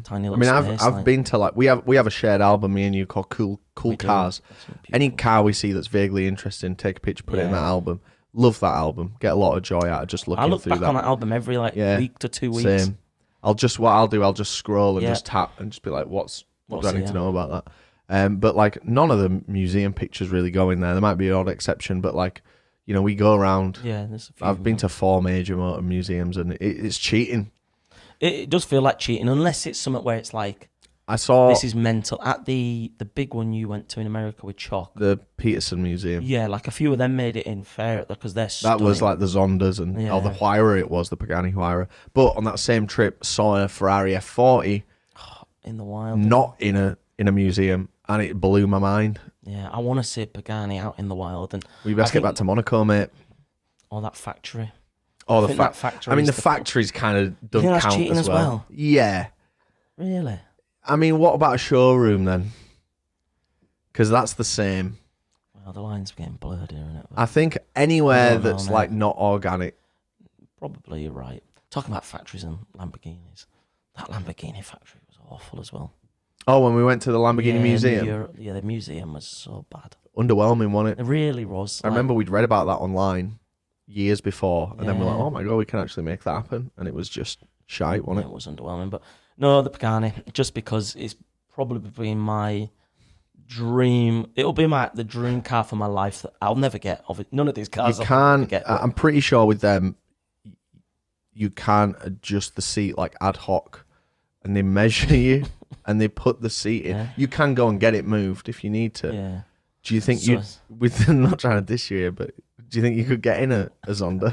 tiny little space. I've been to like we have a shared album, me and you, called Cool We do. Cars. Any car we see that's vaguely interesting, take a picture, put it in that album. Love that album. Get a lot of joy out of just looking I look through back that. on that album every week to 2 weeks. Same. I'll just scroll and Yeah. just tap and just be like, what do I need it, to know about that? But like none of the museum pictures really go in there. There might be an odd exception, but like, you know, we go around. Yeah, there's a few. I've been to 4 major motor museums, and it's cheating. It does feel like cheating, unless it's something where it's like, I saw this is mental. At the big one you went to in America with Chalk. the Peterson Museum. Yeah, like a few of them made it in fair because they're That was stunning. like the Zondas and Yeah. the Huayra. It was the Pagani Huayra. But on that same trip, saw a Ferrari F40 in the wild. not in a museum, and it blew my mind. Yeah, I want to see Pagani out in the wild, and We best I get think- back to Monaco, mate. or that factory. Oh, I the think that factory. I mean, is the factories kind of think don't that's count cheating as as well. well? Yeah. Really? I mean, what about a showroom then? Because that's the same. Well, the line's getting blurred here, isn't it? I think anywhere don't know, that's mate. like not organic. Probably you're right. Talking about factories and Lamborghinis, that Lamborghini factory was awful as well. Oh, when we went to the Lamborghini Museum, The museum was so bad. underwhelming, wasn't it? It really was. I remember we'd read about that online years before, and then we're like, Yeah. oh my God, we can actually make that happen. And it was just shite, wasn't it it? was underwhelming, but no, the Pagani, just because it's probably been my dream. It'll be the dream car for my life that I'll never get. None of these cars You I'll never can't, get. but- I'm pretty sure with them, you can't adjust the seat like ad hoc, and they measure you and they put the seat in. Yeah. You can go and get it moved if you need to. Yeah. Do you think So you, with not trying to diss you here, but do you think you could get in a Zonda?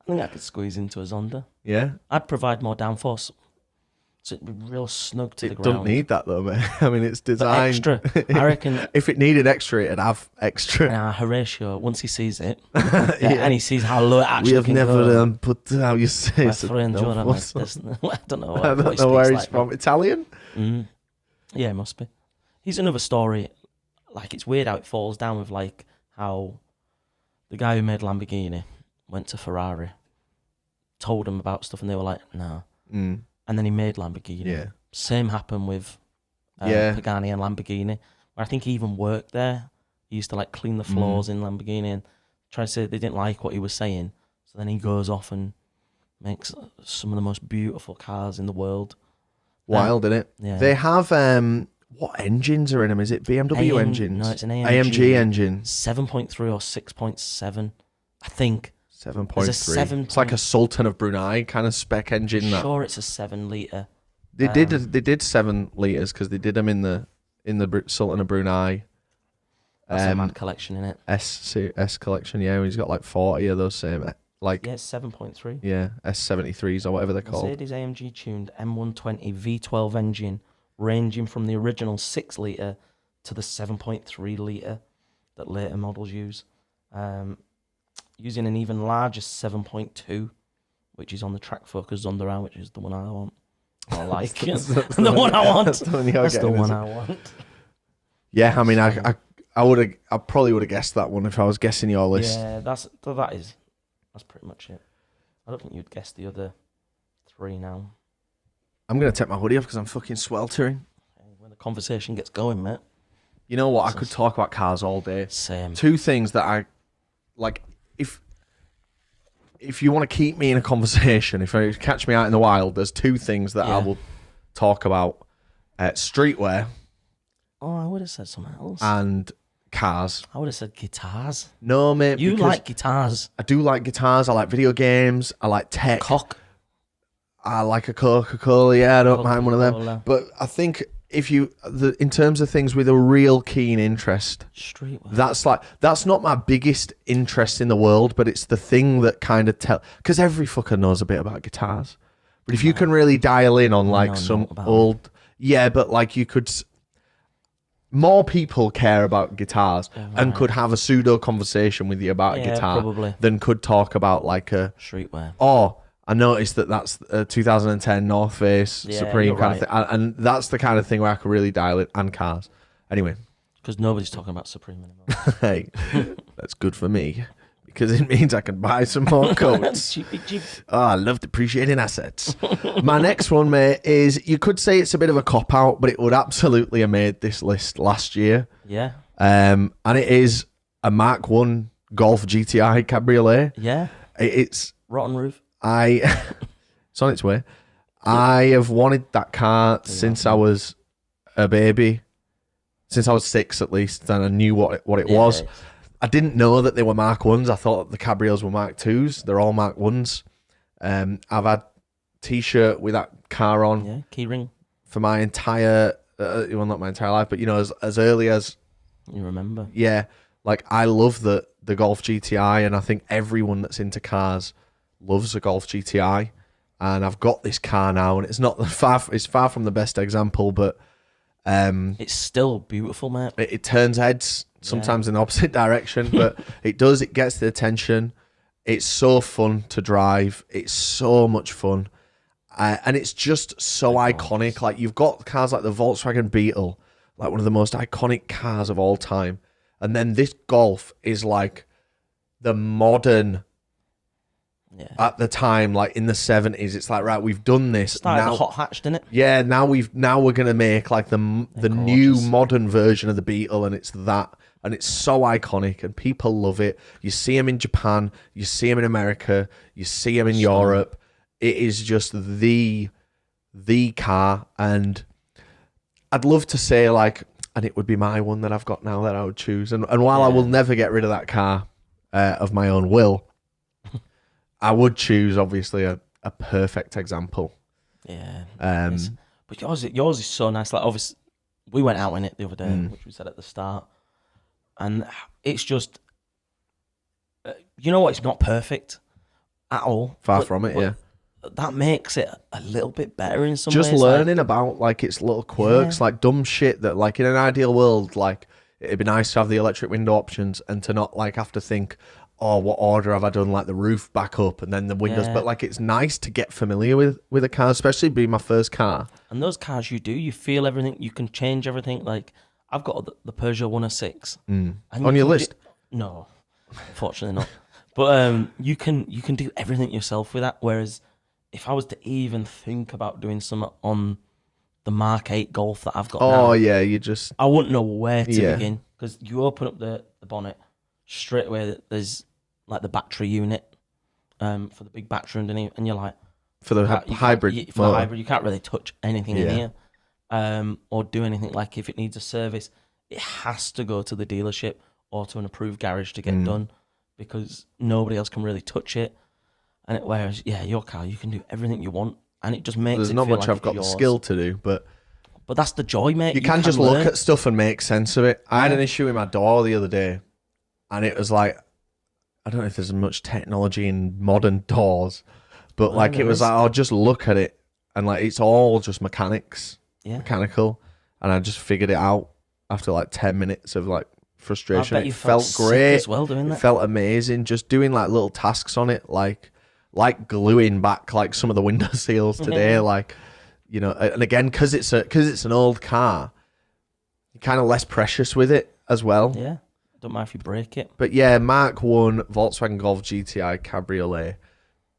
I think I could squeeze into a Zonda. Yeah. I'd provide more downforce. So it'd be real snug to the It ground. don't need that though, man. I mean, it's But designed. extra. I reckon. If it needed extra, it'd have extra. Horatio, once he sees it, Yeah. and he sees how low it actually We have can never go, put how you say we're it. throwing No, Jordan what's like this. I don't know. I what don't he know where speaks he's like, from. Italian? Yeah, it must be. He's another story. Like, it's weird how it falls down with, like, how the guy who made Lamborghini went to Ferrari, told him about stuff, and they were like, no. Mm. And then he made Lamborghini. Yeah. Same happened with Yeah. Pagani and Lamborghini, where I think he even worked there. He used to, like, clean the floors in Lamborghini and try to say they didn't like what he was saying. So then he goes off and makes some of the most beautiful cars in the world. Wild, isn't it? Yeah. They have what engines are in them? Is it BMW engines? No, it's an AMG engine. 7.3 or 6.7, I think. 7.3. It's like a Sultan of Brunei kind of spec engine. I'm that sure it's a 7-litre. they did 7 liters because they did them in the Sultan of Brunei. That's a mad collection in it. S collection. Yeah, he's got like 40 of those same like Yeah, it's 7.3. yeah S73s or whatever they're called. Mercedes AMG tuned M120 V12 engine, ranging from the original 6-litre to the 7.3-litre that later models use. Using an even larger 7.2, which is on the track focus Zonderau, which is the one I want. I like the one I want. That's the one you're That's the getting, one is I it? want. Yeah, I mean, I probably would have guessed that one if I was guessing your list. Yeah, that's pretty much it. I don't think you'd guess the other 3 now. I'm gonna take my hoodie off because I'm fucking sweltering. When the conversation gets going, mate. You know what? I could talk about cars all day. Same. 2 things that I like. If you want to keep me in a conversation, if you catch me out in the wild, there's 2 things that I will talk about: streetwear Oh, I would have said something else. and cars. I would have said guitars. No, mate. You because like guitars. I do like guitars. I like video games. I like tech. Cock. I like a Coca-Cola. Yeah, I don't mind one of them. Coca-Cola. But I think if you, in terms of things with a real keen interest, Streetwear. that's not my biggest interest in the world, but it's the thing that kind of because every fucker knows a bit about guitars. But if you can really dial in on like some old, but like you could. More people care about guitars and could have a pseudo conversation with you about a guitar probably. than could talk about like a Streetwear. Oh, I noticed that's a 2010 North Face Supreme kind of thing, and that's the kind of thing where I could really dial it. And cars, anyway. Because nobody's talking about Supreme anymore. Hey, that's good for me because it means I can buy some more coats. Cheap. Oh, I love depreciating assets. My next one, mate, is you could say it's a bit of a cop out, but it would absolutely have made this list last year. Yeah. And it is a Mark 1 Golf GTI Cabriolet. Yeah. It's Rotten roof. it's on its way. I have wanted that car since I was a baby, since I was 6 at least, and I knew what it was. I didn't know that they were Mark 1s. I thought the Cabrios were Mark 2s. They're all Mark 1s. I've had T-shirt with that car on. Yeah, keyring. For my entire, well, not my entire life, but, you know, as early as... You remember. Yeah. Like, I love the Golf GTI, and I think everyone that's into cars loves a Golf GTI. And I've got this car now, and it's far from the best example, but... it's still beautiful, mate. It turns heads sometimes in the opposite direction, but it gets the attention. It's so fun to drive. It's so much fun. And it's just so iconic. Like, you've got cars like the Volkswagen Beetle, like one of the most iconic cars of all time. And then this Golf is like the modern, at the time, like in the 70s, it's like, right, we've done this. Started now, the hot hatched, didn't it? Yeah, now we're gonna make like the new modern version of the Beetle, and it's that, and it's so iconic, and people love it. You see them in Japan, you see them in America, you see them in Europe. It is just the car, and I'd love to say like, and it would be my one that I've got now that I would choose. And while I will never get rid of that car of my own will, I would choose obviously a perfect example. Yeah. But yours is so nice. Like, obviously, we went out in it the other day, which we said at the start, and it's just, you know what? It's not perfect at all. Far from it, yeah. that makes it a little bit better in some Just ways. learning about like its little quirks, Yeah. like dumb shit that like in an ideal world, like it'd be nice to have the electric window options and to not like have to think, oh, what order have I done like the roof back up and then the windows? Yeah. But like it's nice to get familiar with a car, especially being my first car. And those cars you feel everything, you can change everything. Like I've got the Peugeot 106. And On you your can list? no, unfortunately not. But you can do everything yourself with that. Whereas if I was to even think about doing something on the Mark 8 Golf that I've got now, Oh yeah, you just I wouldn't know where to Yeah. begin, because you open up the bonnet straight away. There's like the battery unit, for the big battery underneath, and you're like, for the you can't- hybrid. for the motor. hybrid, you can't really touch anything in Yeah. here, or do anything. Like if it needs a service, it has to go to the dealership or to an approved garage to get done, because nobody else can really touch it. And whereas, your car, you can do everything you want, and it just makes There's it not feel much like I've got it's the yours. skill to do, but But that's the joy, mate. you can just look learn. at stuff and make sense of it. I had Yeah. an issue with my door the other day, and it was like, I don't know if there's much technology in modern doors, but like it there was is. like, I'll just look at it, and like it's all just mechanical, and I just figured it out after like 10 minutes of like frustration. I bet It you felt sick great as well doing It that. felt amazing, just doing like little tasks on it, like gluing back like some of the window seals today, like, you know. And again, because it's an old car, you're kind of less precious with it as well. Yeah. Don't mind if you break it. But yeah, Mark 1 Volkswagen Golf GTI Cabriolet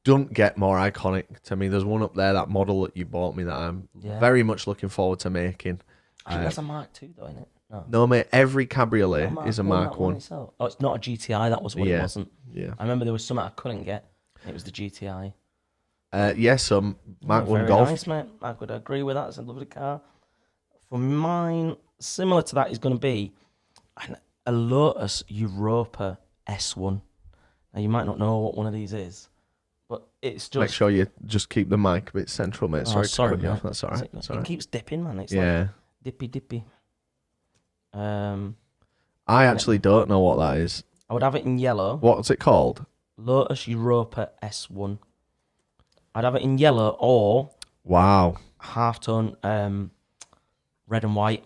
don't get more iconic to me. There's one up there, that model that you bought me, that I'm very much looking forward to making. I think that's a Mark 2 though, isn't it? No. No, mate, every Cabriolet Mark is a 1, Mark that 1. itself. Oh, it's not a GTI. That was what it wasn't. Yeah. I remember there was something I couldn't get. It was the GTI. So Mark 1 Very Golf. nice, mate. I could agree with that. It's a lovely car. For mine, similar to that is going to be a Lotus Europa S1. Now, you might not know what one of these is, but it's just... Make sure you just keep the mic a bit central, mate. Oh, Sorry to cut you mate. off. That's all right. That's all It right. keeps dipping, man. It's like Yeah. dippy. I actually don't know what that is. I would have it in yellow. What's it called? Lotus Europa S1. I'd have it in yellow or Wow. half-tone red and white.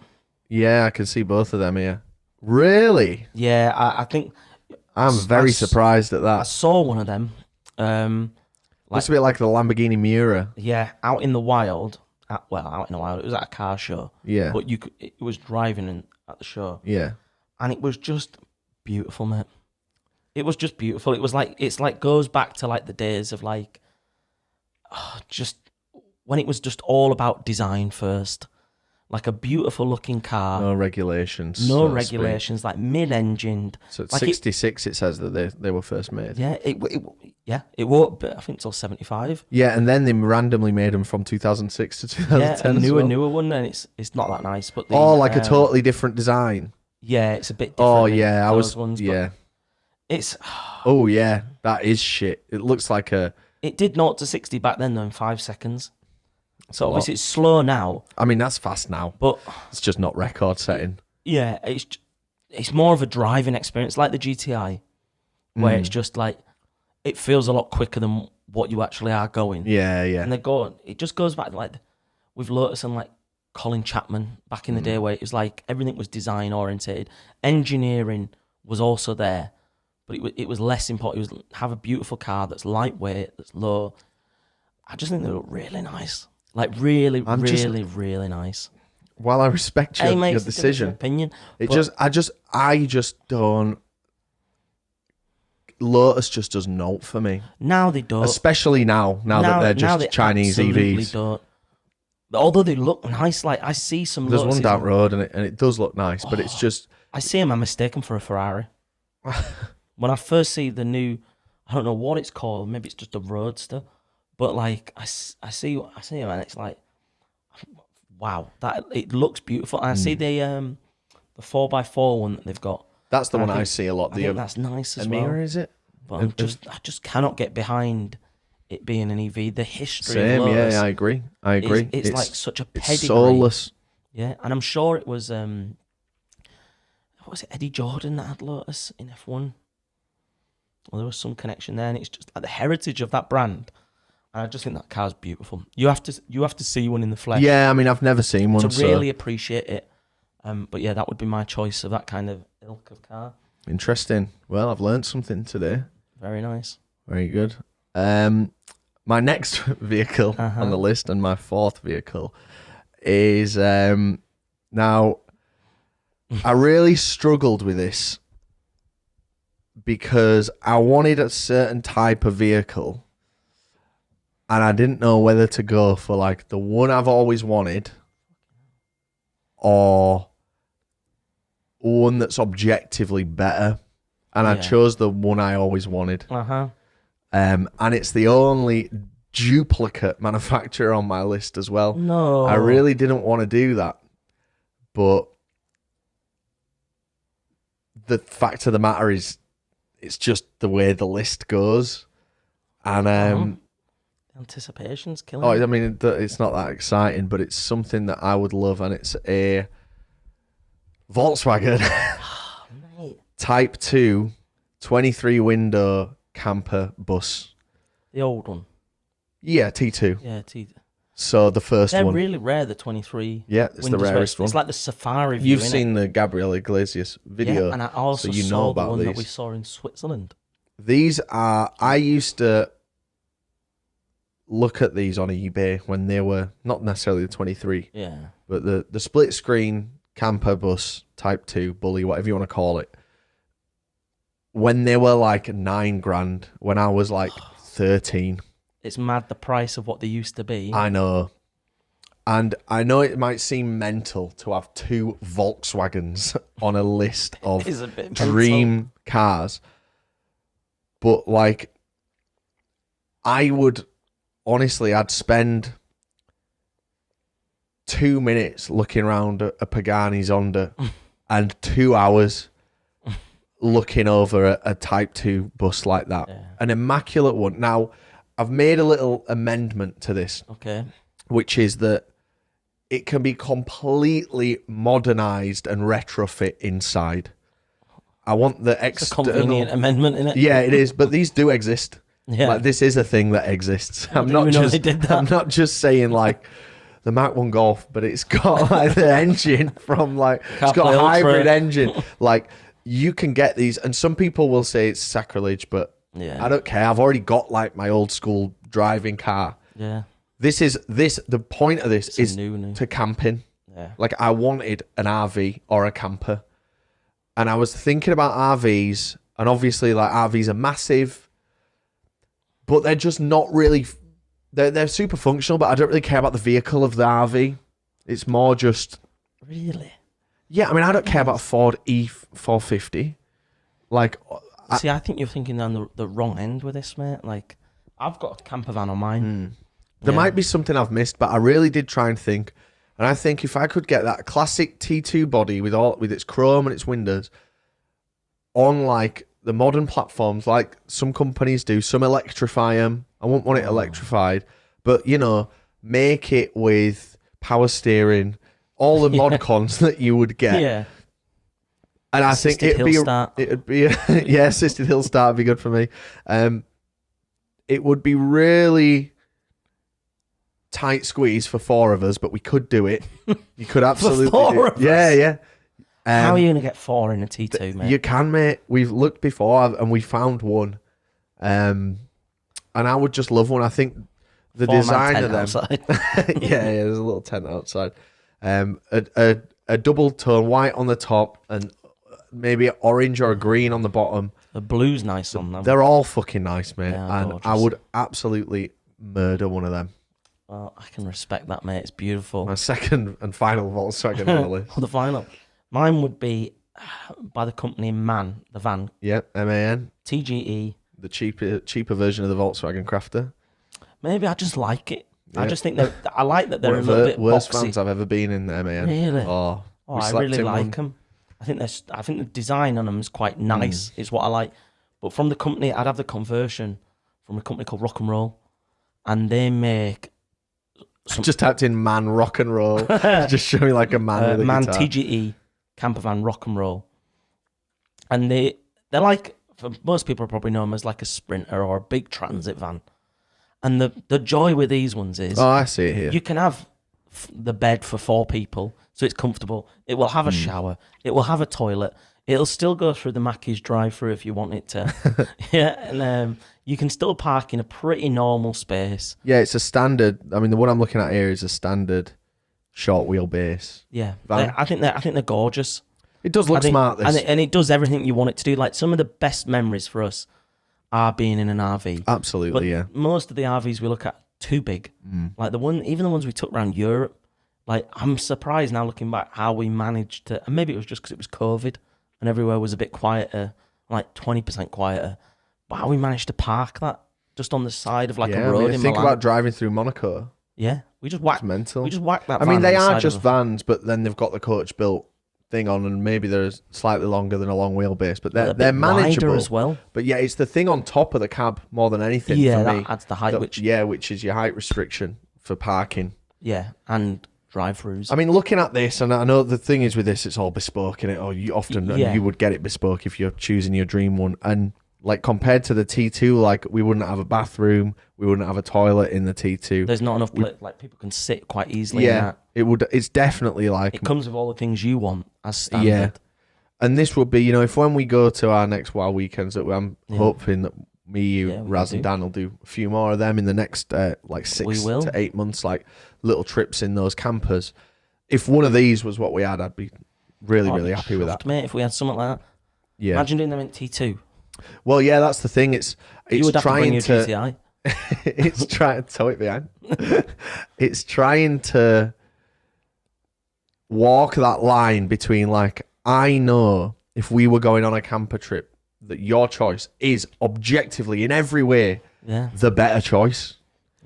Yeah, I can see both of them here. Really? Yeah, I think... I'm very surprised at I that. saw one of them. Looks a bit like the Lamborghini Miura. Yeah, out in the wild. Out in the wild. It was at a car show. Yeah. But it was driving at the show. Yeah. And it was just beautiful, mate. It was just beautiful. It's like goes back to like the days of like, just when it was just all about design first. Like a beautiful looking car. No regulations. No so to speak. regulations, like mid-engined. So it's like 66, it says that they were first made. Yeah, it won't, but I think till 75. Yeah, and then they randomly made them from 2006 to 2010 Yeah, as well. newer one, and it's not that nice. But Like a totally different design. Yeah, it's a bit different. Oh, than yeah, those ones, but yeah. It's... Oh, yeah, that is shit. It looks like a... It did 0 to 60 back then, though, in 5 seconds. So a lot. obviously it's slow now, I mean, that's fast now. but It's just not record setting. yeah, it's more of a driving experience, like the GTI, where it's just like, it feels a lot quicker than what you actually are going. Yeah, yeah. And it just goes back to like with Lotus and like Colin Chapman back in the day, where it was like everything was design oriented, engineering was also there, but it was less important. It was have a beautiful car that's lightweight, that's low. I just think they look really nice, like really nice. While I respect your, Hey, mate, your it's a different decision, opinion. it but- I just don't. Lotus just does not for me, Now they don't. especially now that they're just they Chinese absolutely EVs. Don't. But although they look nice, like I see some. There's one Lotuses- down road and it does look nice, but it's just I see them. I'm mistaken for a Ferrari. When I first see the new, I don't know what it's called. Maybe it's just a Roadster. But like I see them, and it's like, wow, that it looks beautiful. And I see the 4x4 one that they've got. that's the And one I think- see a lot. I The think that's nice as Emira, well. is it? But I just cannot get behind it being an EV. The history Same, of Lotus, yeah, I agree. I agree. It's like such a pedigree. It's soulless. Yeah, and I'm sure it was what was it, Eddie Jordan that had Lotus in F1? Well, there was some connection there, and it's just like the heritage of that brand. And I just think that car's beautiful. You have to see one in the flesh. Yeah, I mean, I've never seen one to really appreciate it. But yeah, that would be my choice of that kind of ilk of car. Interesting. Well, I've learned something today. Very nice. Very good. My next vehicle on the list and my fourth vehicle is now. I really struggled with this because I wanted a certain type of vehicle, and I didn't know whether to go for like the one I've always wanted or one that's objectively better. And I chose the one I always wanted. And it's the only duplicate manufacturer on my list as well. No. I really didn't want to do that. But the fact of the matter is, it's just the way the list goes. And anticipation's killing I mean, it's not that exciting, but it's something that I would love, and it's a Volkswagen Type 2 23 window camper bus. The old one. Yeah, T2. Yeah, T2. So the first They're one. They're really rare, the 23. Yeah, it's the rarest one. It's like the Safari view. You've seen the Gabriel Iglesias video. Yeah, and I also so you saw know the about one these. that we saw in Switzerland. These are, I used to look at these on eBay when they were not necessarily the 23. Yeah. But the split screen camper bus Type 2 bully, whatever you want to call it, when they were like $9,000 when I was like 13. It's mad the price of what they used to be. I know. And I know it might seem mental to have two Volkswagens on a list of dream cars. But like, I would honestly, I'd spend 2 minutes looking around a Pagani Zonda and 2 hours looking over a Type 2 bus like that. Yeah. An immaculate one. Now, I've made a little amendment to this. Okay. Which is that it can be completely modernized and retrofit inside. I want the external... It's a convenient amendment, isn't it? Yeah, it is. But these do exist. Yeah. Like, this is a thing that exists. I'm not just saying like the Mark 1 Golf, but it's got like the engine from like... It's got a hybrid engine. Like, you can get these, and some people will say it's sacrilege, but I don't care. I've already got like my old school driving car. Yeah. The point of this is new. to camping. Yeah. Like, I wanted an RV or a camper. And I was thinking about RVs, and obviously like RVs are massive, but they're just not really, they're super functional, but I don't really care about the vehicle of the RV. It's more just... Really? Yeah, I mean, I don't care about a Ford E450. Like... See, I think you're thinking on the wrong end with this, mate. Like, I've got a camper van on mine. There might be something I've missed, but I really did try and think. And I think if I could get that classic T2 body with its chrome and its windows on like the modern platforms, like some companies do, some electrify them. I wouldn't want it electrified, but you know, make it with power steering, all the mod cons that you would get. Yeah. And I think it'd be assisted hill start would be good for me. It would be really tight squeeze for four of us, but we could do it. You could absolutely do it. Yeah. How are you going to get four in a T2, mate? You can, mate. We've looked before and we found one. And I would just love one. I think the design of them. yeah, there's a little tent outside. A double tone white on the top and maybe an orange or a green on the bottom. The blue's nice on them. They're all fucking nice, mate. Yeah, and gorgeous. I would absolutely murder one of them. Well, I can respect that, mate. It's beautiful. My second and final Volkswagen on the list. The final. Mine would be by the company MAN, the van. Yeah, MAN. TGE. The cheaper version of the Volkswagen Crafter. Maybe I just like it. Yeah. I just think I like that they're a little bit worst boxy. fans I've ever been in the MAN. Really? Oh, I really like them. I think the design on them is quite nice. It's what I like. But from the company, I'd have the conversion from a company called Rock and Roll, and they make. Just typed in "man rock and roll." Just show me like a man with a MAN guitar. TGE camper van Rock and Roll, and they're like, for most people probably know them as like a Sprinter or a big transit van, And the joy with these ones is Oh, I see it here. you can have the bed for 4 people, so it's comfortable. It will have a shower. It will have a toilet. It'll still go through the Mackey's drive-through if you want it to. Yeah, and you can still park in a pretty normal space. Yeah, it's a standard. I mean, the one I'm looking at here is a standard short wheelbase. Yeah, van. I think they're gorgeous. It does look smart. This and it does everything you want it to do. Like, some of the best memories for us are being in an RV. Absolutely, But yeah. most of the RVs we look at too big. Like even the ones we took around Europe. Like, I'm surprised now looking back how we managed to. And maybe it was just because it was COVID and everywhere was a bit quieter, like 20% quieter. But how we managed to park that just on the side of like a road in think Milan. about driving through Monaco. Yeah, we just whacked. It's mental. We just whacked that. I mean, van they on the are side just of vans, but then they've got the coach built thing on, and maybe they're slightly longer than a long wheelbase, but they're manageable wider as well. But yeah, it's the thing on top of the cab more than anything. Yeah, for that me, adds the height, which is your height restriction for parking. Yeah, and drive-throughs. I mean, looking at this, and I know the thing is with this, it's all bespoke in it, or you often Yeah. you would get it bespoke if you're choosing your dream one. And like compared to the T2, like we wouldn't have a bathroom, we wouldn't have a toilet in the T2. There's not enough place, like people can sit quite easily. In that. It would. It's definitely like It comes with all the things you want as standard. Yeah. And this would be, if when we go to our next WoW weekends, that I'm hoping that me, you, Yeah, we Raz, can and Dan will do a few more of them in the next like 6 to 8 months, like little trips in those campers. If one of these was what we had, I'd be really happy with that. Mate, if we had something like that. Yeah. Imagine doing them in T2. Well, yeah, that's the thing. It's You would have to bring trying your to. GTI. It's trying to tow it behind. It's trying to walk that line between like, I know if we were going on a camper trip that your choice is objectively in every way the better choice.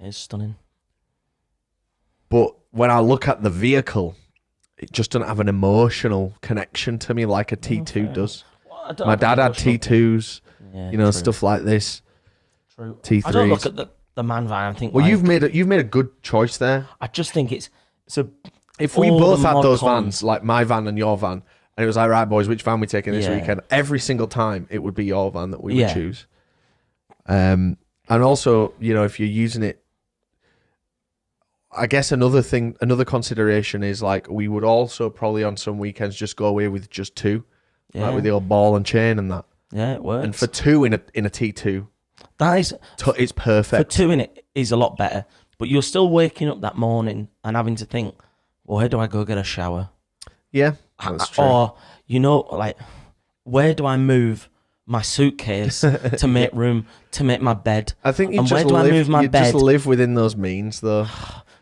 It's stunning. But when I look at the vehicle, it just doesn't have an emotional connection to me like a T2 does. Well, My dad had T2s, Yeah, true. true. Stuff like this. True. T3s. I don't look at the man van and think, Well, like, you've made a good choice there. I just think it's a. If we all both the had mod those cons- vans, like my van and your van, and it was like, right, boys, which van we taking this Yeah. weekend? Every single time, it would be your van that we would Yeah. choose. And also, if you're using it, I guess another consideration is like we would also probably on some weekends just go away with just 2, like with the old ball and chain and that. Yeah, it works. And for 2 in a T2, that is it's perfect. for 2 in it is a lot better. But you're still waking up that morning and having to think, where do I go get a shower? Yeah, that's true. Or, like, where do I move my suitcase to make room to make my bed? I think you and just where do I live. move my You bed? just live within those means, though.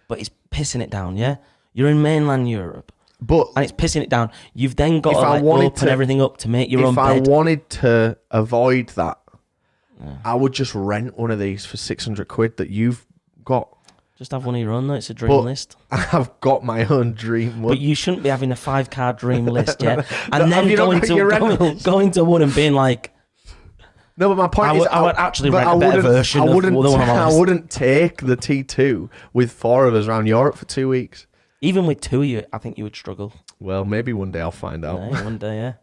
But it's pissing it down, yeah? You're in mainland Europe But and it's pissing it down. You've then got If to I like, wanted open to- everything up to make your own if I bed. wanted to avoid that, I would just rent one of these for 600 quid that you've got. Just have one of your own, though. It's a dream But list. I've got my own dream one. But you shouldn't be having a 5-car dream list, yeah? And Have then you not got your going to one and being like, No, but my point is, I would actually but rent a better version of the one on my I list. wouldn't take the T2 with 4 of us around Europe for 2 weeks. even with 2 of you, I think you would struggle. Well, maybe one day I'll find out. Yeah, one day,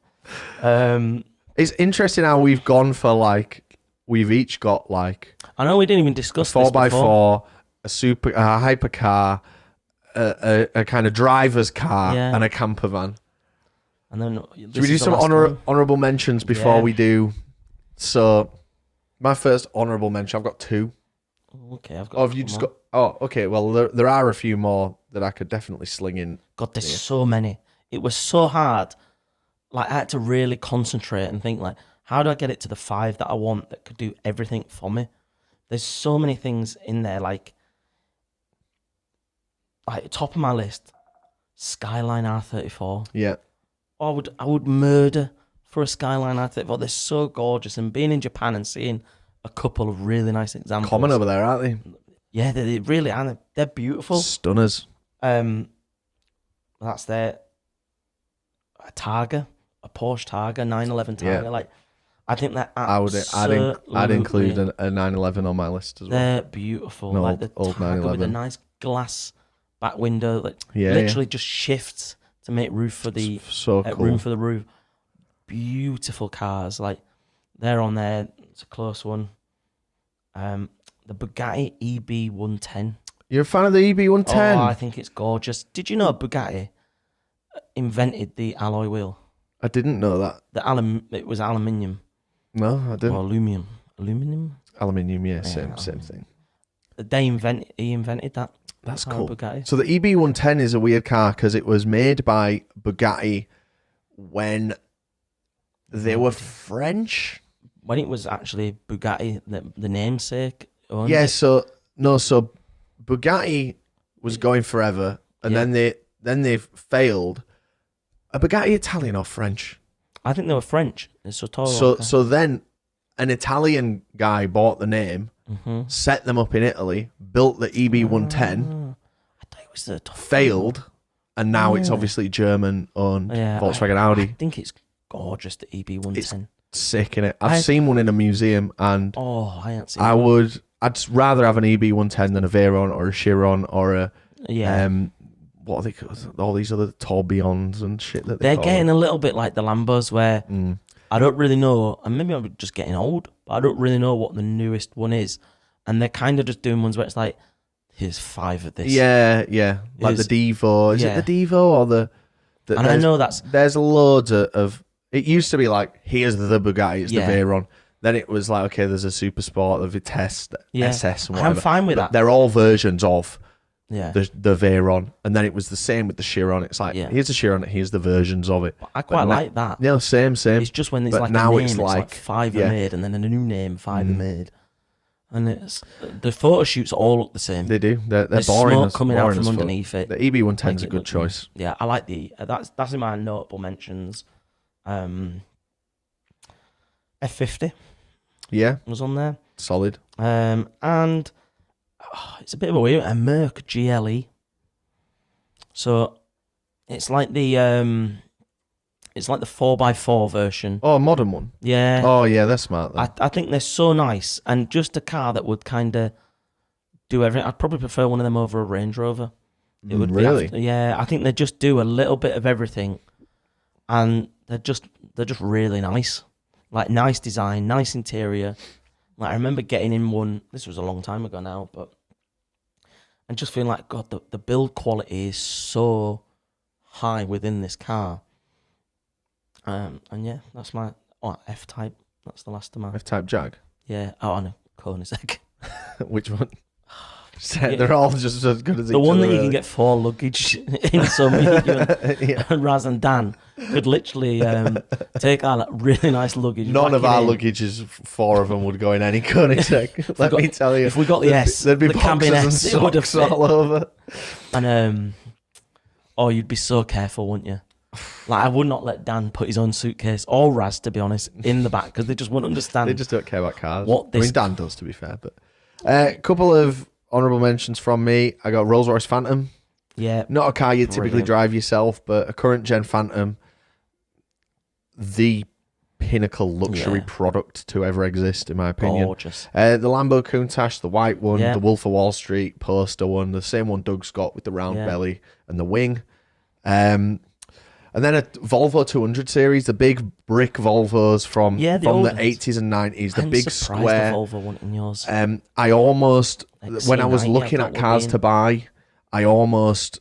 yeah. It's interesting how we've gone for like we've each got like I know we didn't even discuss a 4x4, this before. a hypercar, a kind of driver's car, Yeah. and a camper van. And then Should we do some honourable mentions before Yeah. we do? So, my first honourable mention, I've got 2. Okay, I've got. Oh, have you just got? Oh, okay. Well, there are a few more that I could definitely sling in. God, there's so many. It was so hard. Like, I had to really concentrate and think, like, how do I get it to the 5 that I want that could do everything for me? There's so many things in there, like top of my list, Skyline R34. Yeah. I would murder for a Skyline R34. They're so gorgeous, and being in Japan and seeing a couple of really nice examples. Common over there, aren't they? Yeah, they really are. They're beautiful. Stunners. That's their a Targa, a Porsche Targa, 911 Targa. Yeah. Like, I think that I'd include a 911 on my list as well. They're beautiful. An like the old Targa with a 911. nice glass back window that Yeah, literally just shifts to make roof for the So cool. room for the roof. Beautiful cars. Like, they're on there. It's a close one. The The Bugatti EB110. You're a fan of the EB110? Oh, I think it's gorgeous. Did you know Bugatti invented the alloy wheel? I didn't know that. It was aluminium. No, I didn't. Or aluminium. Aluminium, yeah, same thing. He invented that. That's cool. Bugatti. So the EB110 is a weird car because it was made by Bugatti when they were French. When it was actually Bugatti, the namesake. Yeah, so Bugatti was going forever, and then they failed. Are Bugatti Italian or French? I think they were French. So then an Italian guy bought the name, set them up in Italy, built the EB110. I thought it was the failed, and now it's obviously German owned Volkswagen Audi. I think it's gorgeous, the EB110. It's sick, innit? I've seen one in a museum, and I ain't seen one. I'd rather have an EB110 than a Veyron or a Chiron or a what are they called? All these other tourbillons and shit that they're getting a little bit like the Lambos, where I don't really know, and maybe I'm just getting old, but I don't really know what the newest one is, and they're kind of just doing ones where it's like, here's 5 of this. Yeah, like the Devo. Is it the Devo or the and I know there's loads of. It used to be like, here's the Bugatti, it's the Veyron. Then it was like, okay, there's a Super Sport, the Vitesse, the SS, and whatever. I'm fine with that. They're all versions of the Veyron. And then it was the same with the Chiron. It's like, here's the Chiron, here's the versions of it. I quite like that. Yeah, same. It's just when it's like now a name, it's like 5 are made, and then a new name, 5 are made. And it's the photo shoots all look the same. They do. They're There's boring. Smoke coming out from underneath it. The EB110 is a good choice. Yeah, I like that's in my notable mentions. F50. Yeah, was on there. Solid. And it's a bit of a weird a Merc GLE. So it's like the 4x4 version. Oh, a modern one. Yeah. Oh yeah, they're smart. I think they're so nice, and just a car that would kind of do everything. I'd probably prefer one of them over a Range Rover. It would really. Yeah, I think they just do a little bit of everything, and they're just really nice. Like, nice design, nice interior. Like, I remember getting in one, this was a long time ago now, and just feeling like, God, the build quality is so high within this car. And yeah, that's my F-Type. That's the last of my F-Type Jag. Yeah. Oh, I know. Koenigsegg. Which one? They're all just as good as each other. The one that you can get 4 luggage in, so me, and Raz and Dan could literally take our really nice luggage. None of our luggages, 4 of them would go in any Koenigsegg. Let me tell you. If we got the S, there'd be the cabin S, and socks all over. And you'd be so careful, wouldn't you? Like, I would not let Dan put his own suitcase, or Raz, to be honest, in the back, because they just wouldn't understand. They just don't care about cars. I mean, Dan does, to be fair. But a couple of honourable mentions from me. I got Rolls-Royce Phantom. Yeah. Not a car you typically drive yourself, but a current gen Phantom. The pinnacle luxury product to ever exist, in my opinion. Gorgeous. The Lambo Countach, the white one, the Wolf of Wall Street poster one, the same one Doug's got with the round belly and the wing. And then a Volvo 200 series, the big brick Volvos from the 80s and 90s, the big square. The Volvo one in yours. I almost, when I was looking at cars to buy, I almost,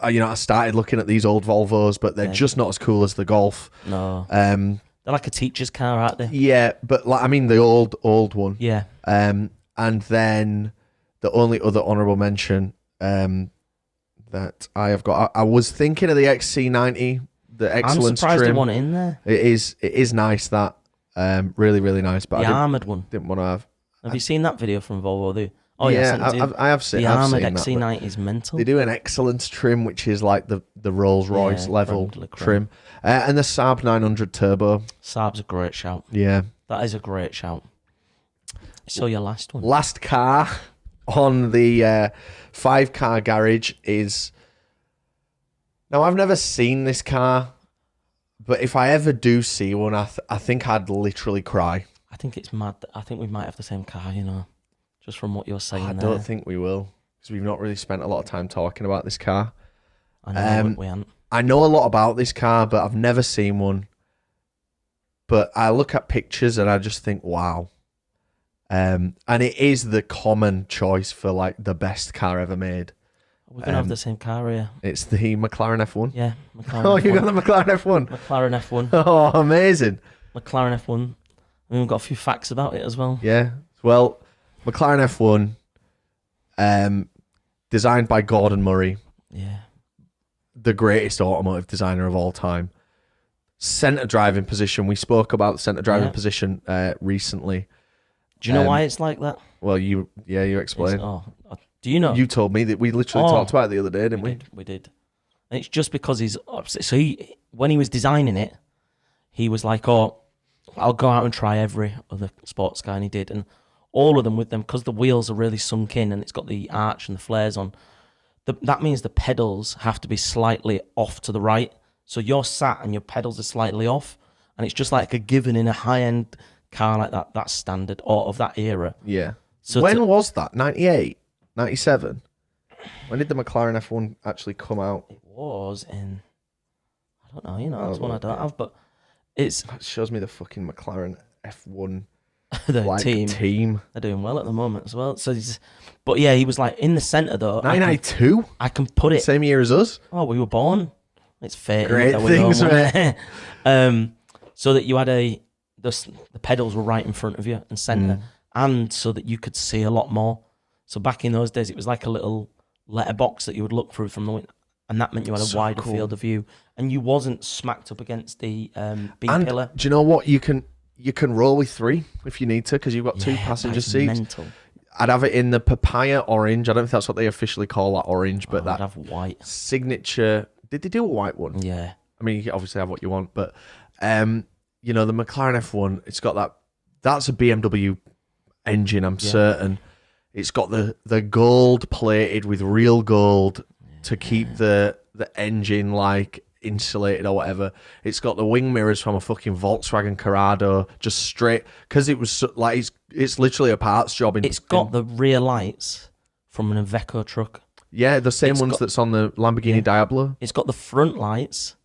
I started looking at these old Volvos, but they're just not as cool as the Golf. No. They're like a teacher's car, aren't they? Yeah, but the old one. Yeah. And then the only other honourable mention that I have got, I was thinking of the XC90, the Excellence I'm surprised trim. they want it in there. It is nice, that. Really, really nice. But the armoured one. Didn't want to have. Have you seen that video from Volvo? Oh yeah, I have seen. The I've armoured seen XC90 is mental. They do an Excellence trim, which is like the Rolls Royce level trim, and the Saab 900 Turbo. Saab's a great shout. Yeah, that is a great shout. So your last one. Last car on the 5-car garage is. Now, I've never seen this car, but if I ever do see one, I think I'd literally cry. I think it's mad. I think we might have the same car, just from what you're saying. I don't think we will, because we've not really spent a lot of time talking about this car. I know we haven't. I know a lot about this car, but I've never seen one. But I look at pictures and I just think, wow. And it is the common choice for like the best car ever made. We're going to have the same car here. It's the McLaren F1. Yeah, McLaren Oh, F1. you got the McLaren F1? McLaren F1. Oh, amazing. McLaren F1. And we've got a few facts about it as well. Yeah. Well, McLaren F1, designed by Gordon Murray, Yeah. the greatest automotive designer of all time. Centre driving position. We spoke about the centre driving position recently. Do you know why it's like that? Well, you explain. Do you know? You told me that we literally talked about it the other day, didn't we? We did. And it's just because he's upset. So when he was designing it, he was like, "Oh, I'll go out and try every other sports car," and he did. And all of them with them, because the wheels are really sunk in and it's got the arch and the flares on. That means the pedals have to be slightly off to the right. So you're sat and your pedals are slightly off, and it's just like a given in a high-end car like that. That's standard, or of that era. Yeah. So when was that? 98? 97? When did the McLaren F1 actually come out? It was in, I don't know, that's one I don't have, but it shows me the fucking McLaren F1 the team. They're doing well at the moment as well. So, but yeah, he was like in the centre though. 1992? I can put it. Same year as us? Oh, we were born. It's fate. Great things, mate. So that you had the pedals were right in front of you and centre, and so that you could see a lot more. So back in those days, it was like a little letterbox that you would look through from the window, and that meant you had a wider field of view, and you wasn't smacked up against the B pillar. Do you know what? You can roll with 3 if you need to, because you've got 2 passenger seats. Mental. I'd have it in the papaya orange. I don't know if that's what they officially call that orange, but I'd have white signature. Did they do a white one? Yeah. I mean, you can obviously have what you want, but the McLaren F1, it's got that. That's a BMW engine, I'm certain. It's got the gold plated with real gold to keep the engine like insulated or whatever. It's got the wing mirrors from a fucking Volkswagen Corrado, just straight, because it was like it's literally a parts job. It's got the rear lights from an Iveco truck. Yeah, the same ones that's on the Lamborghini Diablo. It's got the front lights.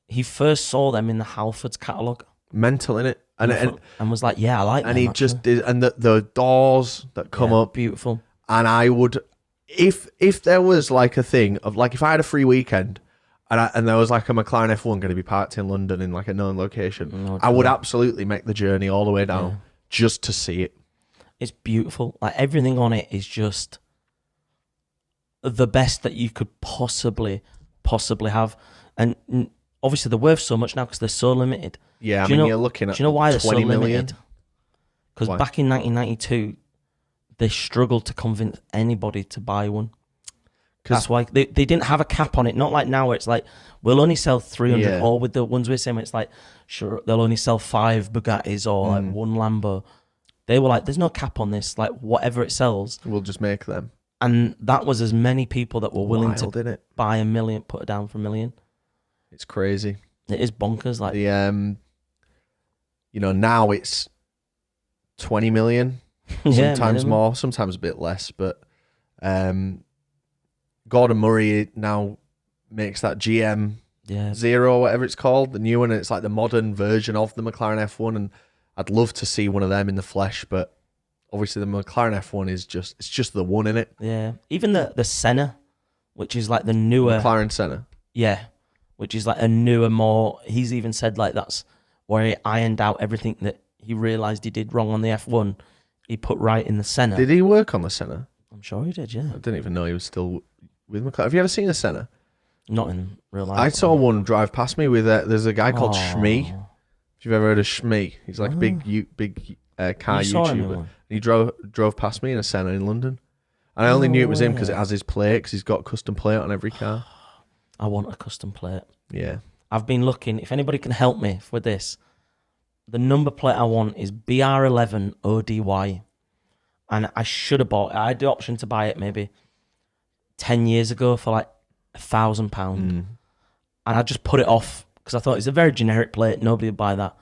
He first saw them in the Halfords catalogue. Mental, innit? And was like, yeah, I like them. And he just did, and the doors that come up. Beautiful. And I would, if there was like a thing of like, if I had a free weekend and there was like a McLaren F1 going to be parked in London in like a known location, I would absolutely make the journey all the way down just to see it. It's beautiful. Like everything on it is just the best that you could possibly have. And obviously they're worth so much now because they're so limited. Yeah, you're looking at. Do you know why they're so 20 million? limited? Because back in 1992, they struggled to convince anybody to buy one. That's why they didn't have a cap on it. Not like now where it's like, we'll only sell 300, or with the ones we're saying, it's like, sure, they'll only sell 5 Bugattis or like 1 Lambo. They were like, there's no cap on this. Like, whatever it sells, we'll just make them. And that was as many people that were willing to buy $1 million, put it down for $1 million. It's crazy. It is bonkers. Like the now it's 20 million, sometimes more, sometimes a bit less. But Gordon Murray now makes that GM Zero, whatever it's called, the new one. And it's like the modern version of the McLaren F1, and I'd love to see one of them in the flesh. But obviously, the McLaren F1 is just the one in it. Yeah, even the Senna, which is like the newer McLaren Senna. Yeah, which is like a newer, more. He's even said like that's where he ironed out everything that he realised he did wrong on the F1. He put right in the Senna. Did he work on the Senna? I'm sure he did. Yeah. I didn't even know he was still with McLaren. Have you ever seen a Senna? Not in real life. I saw one drive past me with there's a guy called Shmee. If you've ever heard of Shmee, he's like a big car YouTuber. He drove past me in a Senna in London, and I only knew it was him because it has his plate, because he's got a custom plate on every car. I want a custom plate. Yeah. I've been looking. If anybody can help me with this, the number plate I want is BR11ODY, and I should have bought it. I had the option to buy it maybe 10 years ago for like £1,000, and I just put it off because I thought it's a very generic plate. Nobody would buy that,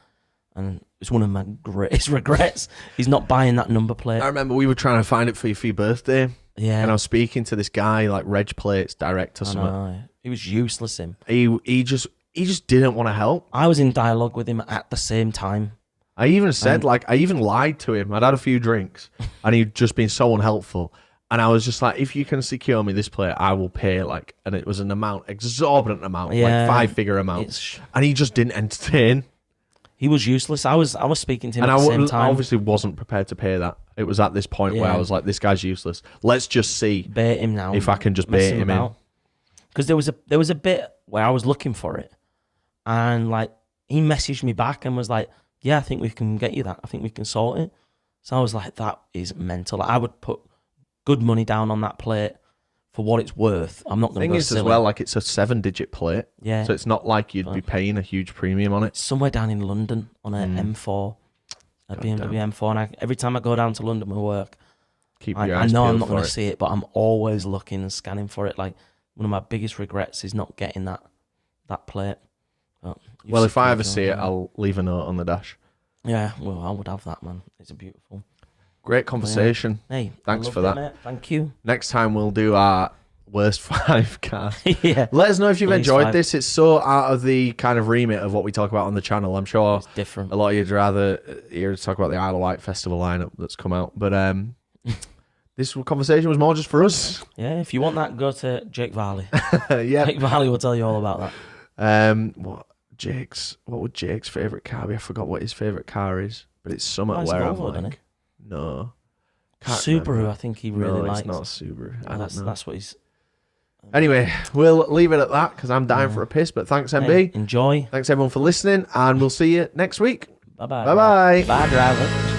and it's one of my greatest regrets. He's not buying that number plate. I remember we were trying to find it for your birthday. Yeah, and I was speaking to this guy, like Reg Plates Direct or something. He was useless. He just didn't want to help. I was in dialogue with him at the same time, I even said, I even lied to him. I'd had a few drinks and he'd just been so unhelpful. And I was just like, if you can secure me this plate, I will pay. And it was an exorbitant amount, like 5-figure amount. And he just didn't entertain. He was useless. I was speaking to him and at the same time. I obviously wasn't prepared to pay that. It was at this point where I was like, this guy's useless. Let's just see. Bait him now. If I can just bait him in. Because there was a bit where I was looking for it. And he messaged me back and was like, yeah, I think we can get you that. I think we can sort it. So I was like, that is mental. I would put good money down on that plate for what it's worth. I'm not going to go silly. As well, it's a 7-digit plate. Yeah. So it's not like you'd be paying a huge premium on it. It's somewhere down in London on an M4, a BMW M4. And every time I go down to London with work, I know I'm not going to see it, but I'm always looking and scanning for it. One of my biggest regrets is not getting that plate. Well, if I ever see it, I'll leave a note on the dash. Yeah, well, I would have that, man. It's a beautiful. Great conversation. Yeah. Hey, thanks for that. Mate. Thank you. Next time we'll do our worst 5 cars. Yeah. Let us know if you've enjoyed this. It's so out of the kind of remit of what we talk about on the channel. I'm sure it's different. A lot of you'd rather hear us talk about the Isle of Wight festival lineup that's come out. But this conversation was more just for us. Yeah, if you want that, go to Jake Varley. Yeah. Jake Varley will tell you all about that. What would Jake's favourite car be? I forgot what his favourite car is, but it's somewhere where I'm like, no. Subaru, remember. I think he really likes. It's not a Subaru. That's what he's... Anyway, we'll leave it at that because I'm dying for a piss, but thanks, MB. Hey, enjoy. Thanks, everyone, for listening, and we'll see you next week. Bye-bye. Bye-bye. Bye, driver.